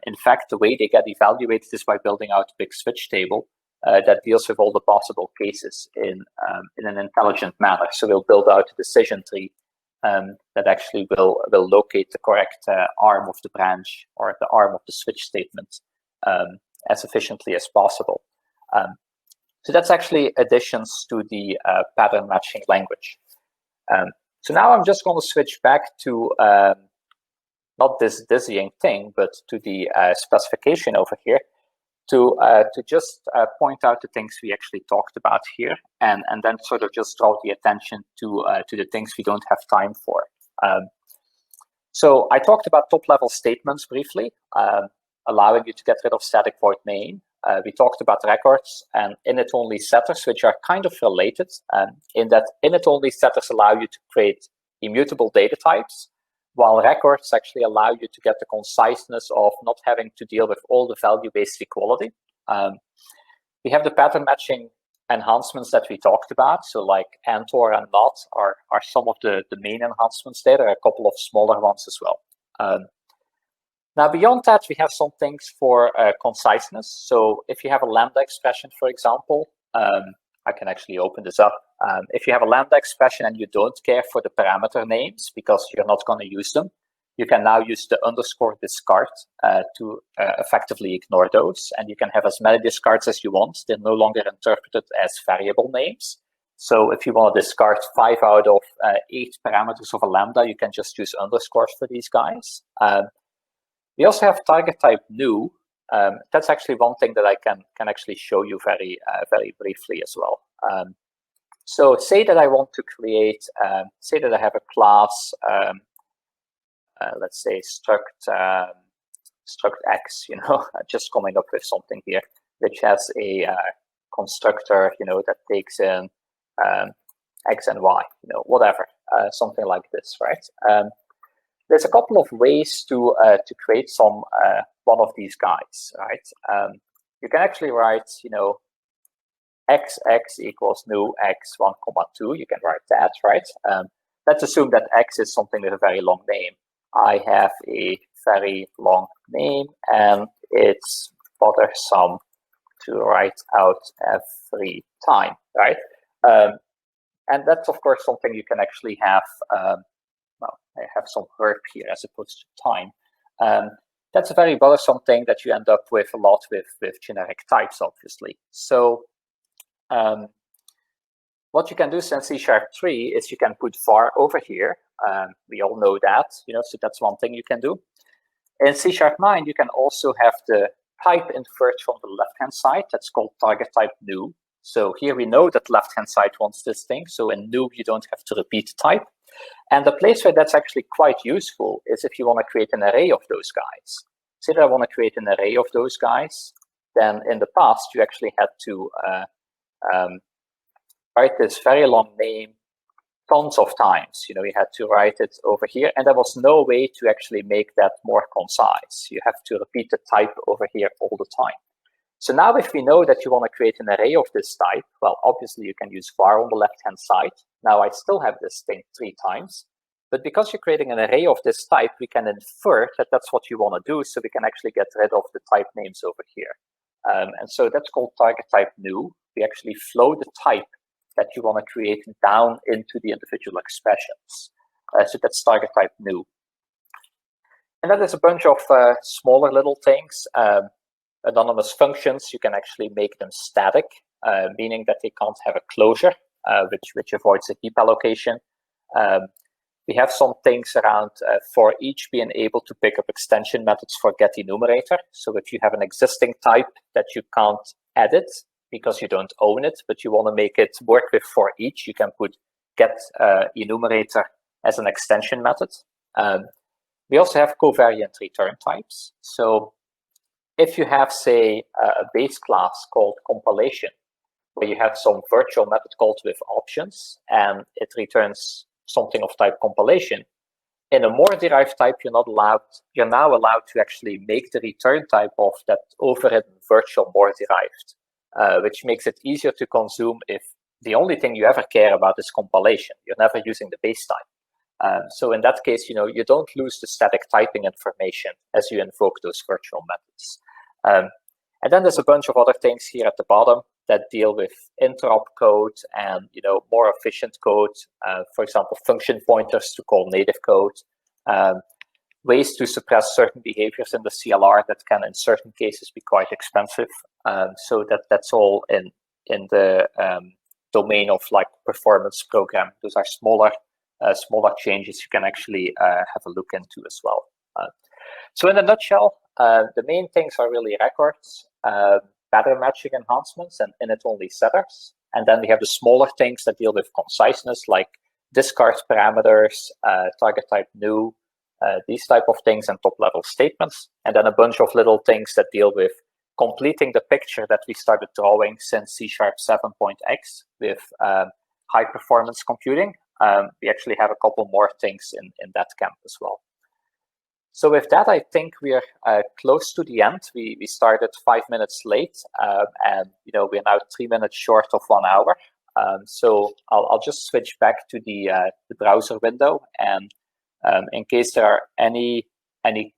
In fact, the way they get evaluated is by building out a big switch table that deals with all the possible cases in an intelligent manner. So we'll build out a decision tree that actually will locate the correct arm of the branch or the arm of the switch statement as efficiently as possible. So that's actually additions to the pattern matching language. So now I'm just going to switch back to not this dizzying thing, but to the specification over here. To just point out the things we actually talked about here, and then sort of just draw the attention to the things we don't have time for. So I talked about top-level statements briefly, allowing you to get rid of static void main. We talked about records and init-only setters, which are kind of related, in that init-only setters allow you to create immutable data types, while records actually allow you to get the conciseness of not having to deal with all the value-based equality. We have the pattern matching enhancements that we talked about. So like and, or, and not are some of the main enhancements there. There are a couple of smaller ones as well. Now, beyond that, we have some things for conciseness. So if you have a lambda expression, for example, I can actually open this up. If you have a lambda expression and you don't care for the parameter names because you're not going to use them, you can now use the underscore discard to effectively ignore those. And you can have as many discards as you want. They're no longer interpreted as variable names. So if you want to discard 5 out of 8 parameters of a lambda, you can just use underscores for these guys. We also have target type new. That's actually one thing that I can actually show you very briefly as well. So say that I want to create, say that I have a class, let's say struct X, just coming up with something here, which has a constructor, that takes in X and Y, whatever, something like this, right? There's a couple of ways to create some one of these guys, right? You can actually write, XX equals new X1, 2. You can write that, right? Let's assume that X is something with a very long name. I have a very long name, and it's bothersome to write out every time, right? And that's, of course, something you can actually have. Well, I have some verb here as opposed to time. That's a very bothersome thing that you end up with a lot with generic types, obviously. So what you can do in C#3 is you can put var over here. We all know that, so that's one thing you can do. In C#9, you can also have the type invert from the left-hand side. That's called target type new. So here we know that left-hand side wants this thing. So in new, you don't have to repeat the type. And the place where that's actually quite useful is if you want to create an array of those guys. Say that I want to create an array of those guys, then in the past, you actually had to write this very long name tons of times. You had to write it over here, and there was no way to actually make that more concise. You have to repeat the type over here all the time. So now if we know that you want to create an array of this type, well, obviously you can use var on the left-hand side. Now I still have this thing 3 times, but because you're creating an array of this type, we can infer that that's what you want to do, so we can actually get rid of the type names over here. And so that's called target type new. We actually flow the type that you want to create down into the individual expressions. So that's target type new. And then there's a bunch of smaller little things. Anonymous functions, you can actually make them static, meaning that they can't have a closure, which avoids a heap allocation. We have some things around for each being able to pick up extension methods for getEnumerator. So if you have an existing type that you can't edit because you don't own it, but you want to make it work with for each, you can put getEnumerator as an extension method. We also have covariant return types. So if you have, say, a base class called compilation, where you have some virtual method called with options, and it returns something of type compilation, in a more derived type, you're now allowed to actually make the return type of that overridden virtual more derived, which makes it easier to consume if the only thing you ever care about is compilation. You're never using the base type. So in that case, you don't lose the static typing information as you invoke those virtual methods. And then there's a bunch of other things here at the bottom that deal with interop code and more efficient code. For example, function pointers to call native code, ways to suppress certain behaviors in the CLR that can, in certain cases, be quite expensive. So that's all in the domain of like performance program. Those are smaller changes you can actually have a look into as well. So in a nutshell, the main things are really records, pattern matching enhancements, and init-only setters. And then we have the smaller things that deal with conciseness, like discard parameters, target type new, these type of things, and top-level statements. And then a bunch of little things that deal with completing the picture that we started drawing since C# 7.x with high-performance computing. We actually have a couple more things in that camp as well. So with that, I think we're close to the end. We started 5 minutes late, and we're now 3 minutes short of 1 hour. So I'll just switch back to the browser window, and in case there are any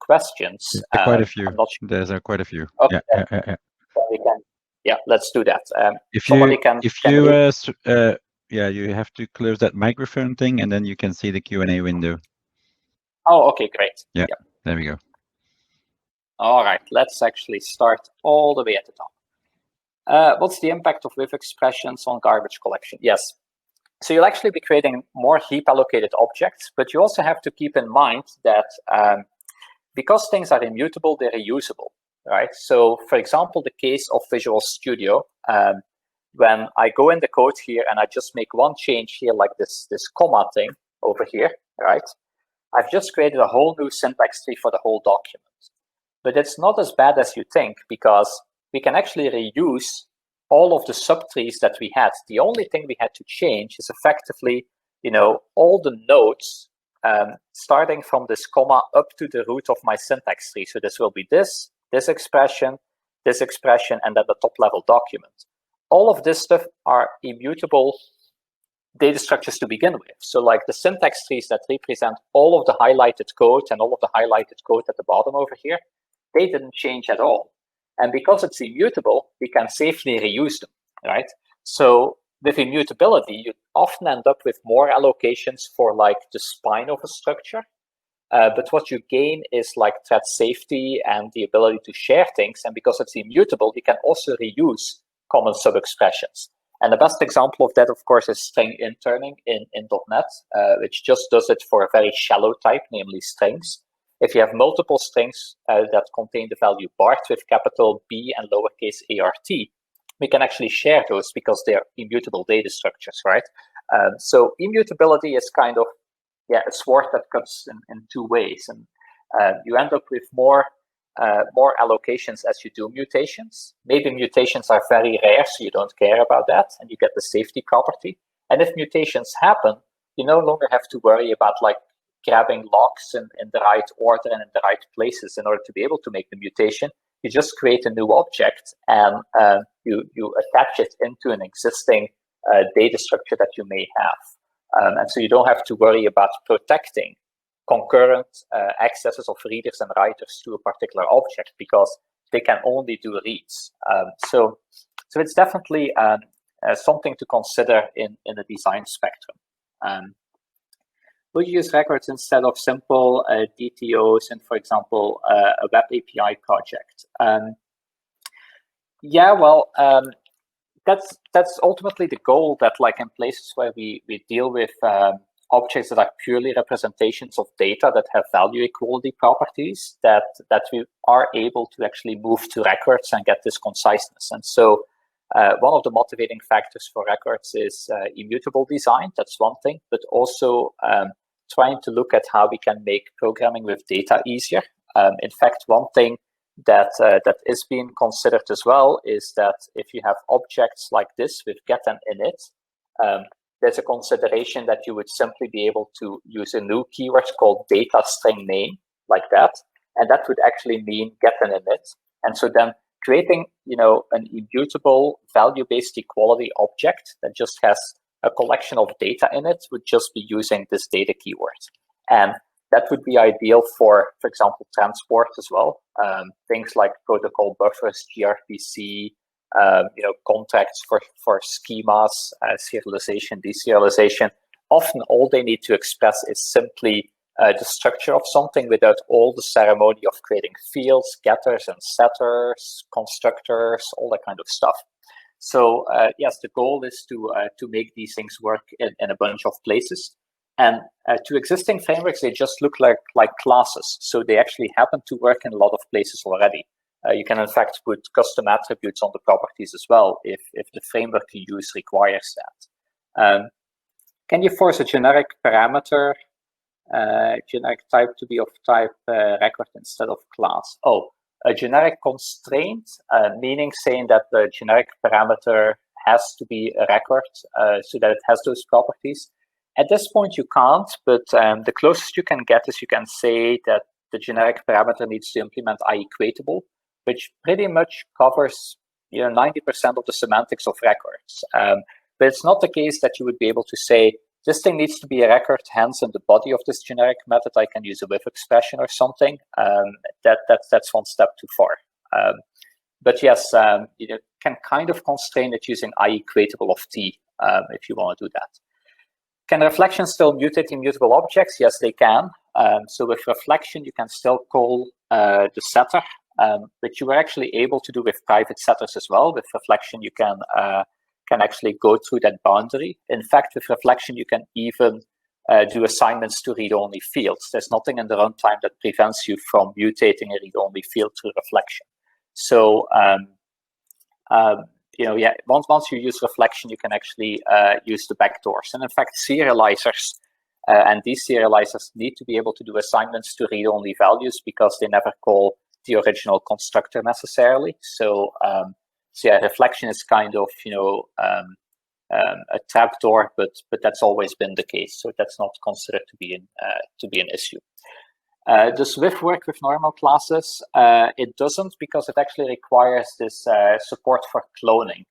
questions, quite a few. I'm not sure. There's quite a few. Okay. Yeah. Let's do that. You have to close that microphone thing, and then you can see the Q&A window. Oh, okay, great. Yeah, there we go. All right, let's actually start all the way at the top. What's the impact of with expressions on garbage collection? Yes. So you'll actually be creating more heap allocated objects, but you also have to keep in mind that because things are immutable, they're reusable, right? So for example, the case of Visual Studio, when I go in the code here and I just make one change here, like this comma thing over here, right? I've just created a whole new syntax tree for the whole document. But it's not as bad as you think, because we can actually reuse all of the subtrees that we had. The only thing we had to change is effectively, all the nodes starting from this comma up to the root of my syntax tree. So this will be this expression, and then the top level document. All of this stuff are immutable data structures to begin with. So like the syntax trees that represent all of the highlighted code and all of the highlighted code at the bottom over here, they didn't change at all. And because it's immutable, we can safely reuse them, right? So with immutability, you often end up with more allocations for like the spine of a structure. But what you gain is like thread safety and the ability to share things. And because it's immutable, we can also reuse common sub-expressions. And the best example of that, of course, is string interning in .NET, which just does it for a very shallow type, namely strings. If you have multiple strings that contain the value Bart with capital B and lowercase ART, we can actually share those because they're immutable data structures, right? So immutability is kind of a sword that cuts in two ways. And you end up with more allocations as you do mutations. Maybe mutations are very rare, so you don't care about that, and you get the safety property. And if mutations happen, you no longer have to worry about like grabbing locks in the right order and in the right places in order to be able to make the mutation. You just create a new object and you attach it into an existing data structure that you may have. And so you don't have to worry about protecting concurrent accesses of readers and writers to a particular object, because they can only do reads. So it's definitely something to consider in the design spectrum. Would you use records instead of simple DTOs in, for example, a web API project? Yeah, well, that's ultimately the goal, that like in places where we deal with objects that are purely representations of data that have value equality properties, that we are able to actually move to records and get this conciseness. And so one of the motivating factors for records is immutable design. That's one thing, but also trying to look at how we can make programming with data easier. In fact, one thing that is being considered as well is that if you have objects like this with get and init, there's a consideration that you would simply be able to use a new keyword called data string name, like that, and that would actually mean get and init. And so then creating, an immutable value-based equality object that just has a collection of data in it would just be using this data keyword. And that would be ideal for example, transport as well. Things like protocol buffers, gRPC, contacts for schemas, serialization, deserialization. Often all they need to express is simply the structure of something without all the ceremony of creating fields, getters and setters, constructors, all that kind of stuff. So yes, the goal is to make these things work in a bunch of places. And to existing frameworks, they just look like classes. So they actually happen to work in a lot of places already. You can in fact put custom attributes on the properties as well if the framework you use requires that. Can you force a generic parameter, generic type to be of type record instead of class? Oh, a generic constraint, meaning saying that the generic parameter has to be a record so that it has those properties. At this point, you can't, but the closest you can get is you can say that the generic parameter needs to implement IEquatable, which pretty much covers 90% of the semantics of records. But it's not the case that you would be able to say, this thing needs to be a record, hence in the body of this generic method, I can use a with expression or something. That's one step too far. But yes, you can kind of constrain it using IEquatable of T if you want to do that. Can reflections still mutate immutable objects? Yes, they can. So with reflection, you can still call the setter, but you were actually able to do with private setters as well. With reflection, you can actually go through that boundary. In fact, with reflection, you can even do assignments to read-only fields. There's nothing in the runtime that prevents you from mutating a read-only field through reflection. So once you use reflection, you can actually use the backdoors. And in fact, serializers and deserializers need to be able to do assignments to read-only values because they never call the original constructor necessarily. So yeah, reflection is kind of a trapdoor, but that's always been the case. So that's not considered to be an issue. Does With work with normal classes? It doesn't, because it actually requires this support for cloning,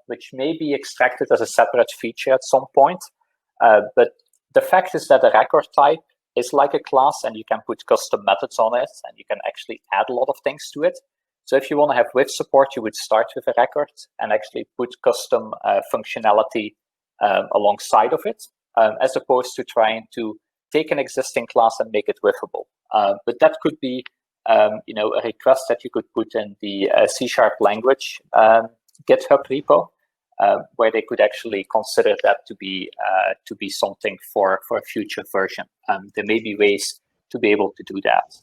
which may be extracted as a separate feature at some point. But the fact is that a record type is like a class, and you can put custom methods on it, and you can actually add a lot of things to it. So if you want to have with support, you would start with a record and actually put custom functionality alongside of it, as opposed to trying to take an existing class and make it withable. But that could be a request that you could put in the C# language GitHub repo, where they could actually consider that to be something for a future version. There may be ways to be able to do that.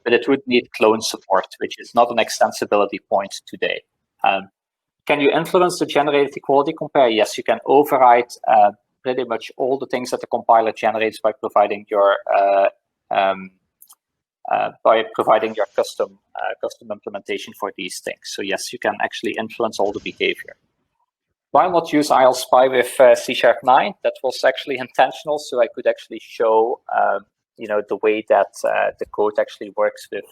But it would need clone support, which is not an extensibility point today. Can you influence the generated equality compare? Yes, you can override pretty much all the things that the compiler generates by providing your custom implementation for these things. So yes, you can actually influence all the behavior. Why not use ILSpy with C#9? That was actually intentional, so I could actually show the way that the code actually works with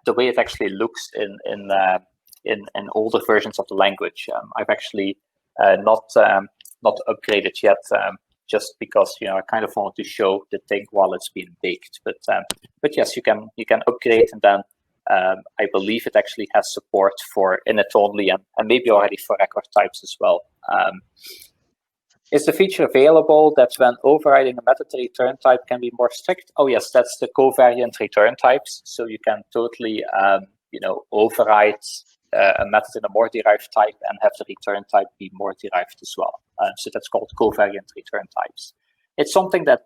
the way it actually looks in older versions of the language. I've actually not upgraded yet, just because I kind of wanted to show the thing while it's being baked. But yes, you can upgrade and then I believe it actually has support for init only and maybe already for record types as well. Is the feature available that when overriding a method, the return type can be more strict? Oh yes, that's the covariant return types. So you can totally, override a method in a more derived type and have the return type be more derived as well. So that's called covariant return types. It's something that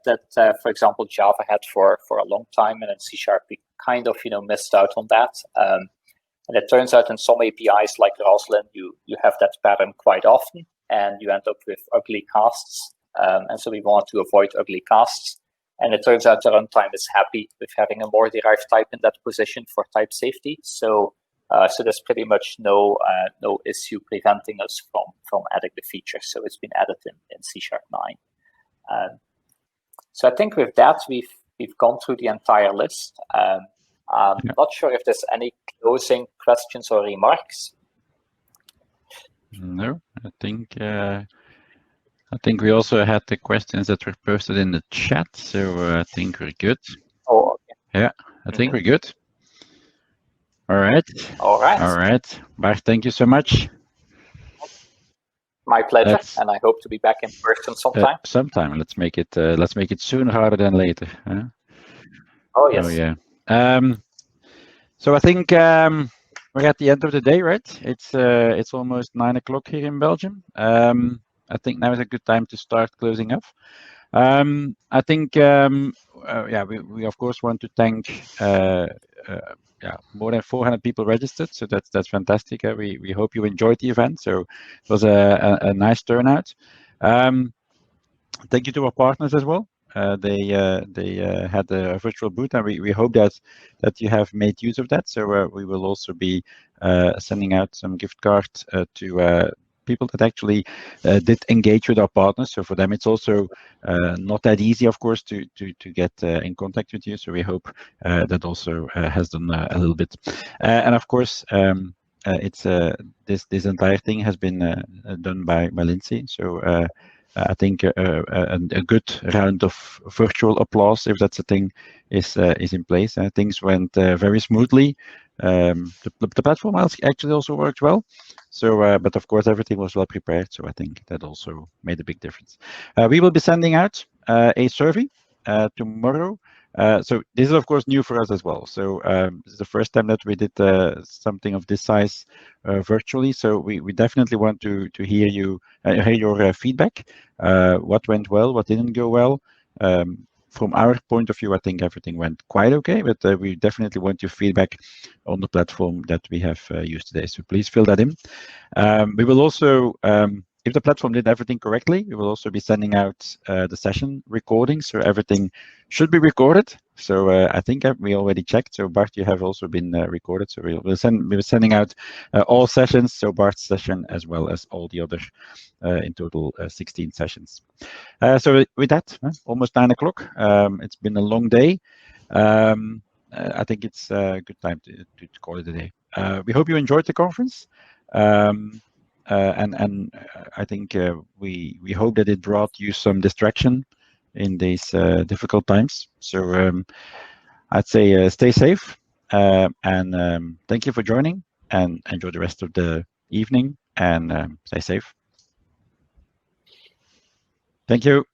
for example, Java had for a long time, and in C# we kind of missed out on that. And it turns out in some APIs like Roslyn, you have that pattern quite often, and you end up with ugly casts. And so we want to avoid ugly casts. And it turns out the runtime is happy with having a more derived type in that position for type safety. So there's pretty much no issue preventing us from adding the feature. So it's been added in C# 9. So I think with that we've gone through the entire list. I'm not sure if there's any closing questions or remarks. No, I think we also had the questions that were posted in the chat, so I think we're good. Oh, okay. Yeah, I think we're good. All right. All right. All right. Bart, thank you so much. My pleasure, and I hope to be back in person sometime. Sometime. Let's make it sooner rather than later. Huh? Oh yes. Oh yeah. So I think we're at the end of the day, right? It's almost 9 o'clock here in Belgium. I think now is a good time to start closing up. I think we of course want to thank more than 400 people registered, so that's fantastic. We hope you enjoyed the event. So it was a nice turnout. Thank you to our partners as well. They had a virtual booth, and we hope that you have made use of that. So we will also be sending out some gift cards to people that actually did engage with our partners. So for them, it's also not that easy, of course, to get in contact with you. So we hope that also has done a little bit. And of course, it's this entire thing has been done by Lindsay. So I think a good round of virtual applause, if that's a thing, is in place. Things went very smoothly. The platform actually also worked well. So, but of course, everything was well prepared. So I think that also made a big difference. We will be sending out a survey tomorrow. So this is of course new for us as well. So this is the first time that we did something of this size virtually. So we definitely want to hear your feedback. What went well, what didn't go well. From our point of view, I think everything went quite okay, but we definitely want your feedback on the platform that we have used today. So please fill that in. We will also, if the platform did everything correctly, we will also be sending out the session recording. So everything should be recorded. So I think we already checked. So Bart, you have also been recorded. So we're sending out all sessions. So Bart's session as well as all the other in total 16 sessions. So with that, almost 9 o'clock. It's been a long day. I think it's a good time to call it a day. We hope you enjoyed the conference. And I think we hope that it brought you some distraction in these difficult times. So I'd say stay safe and thank you for joining, and enjoy the rest of the evening, and stay safe. Thank you.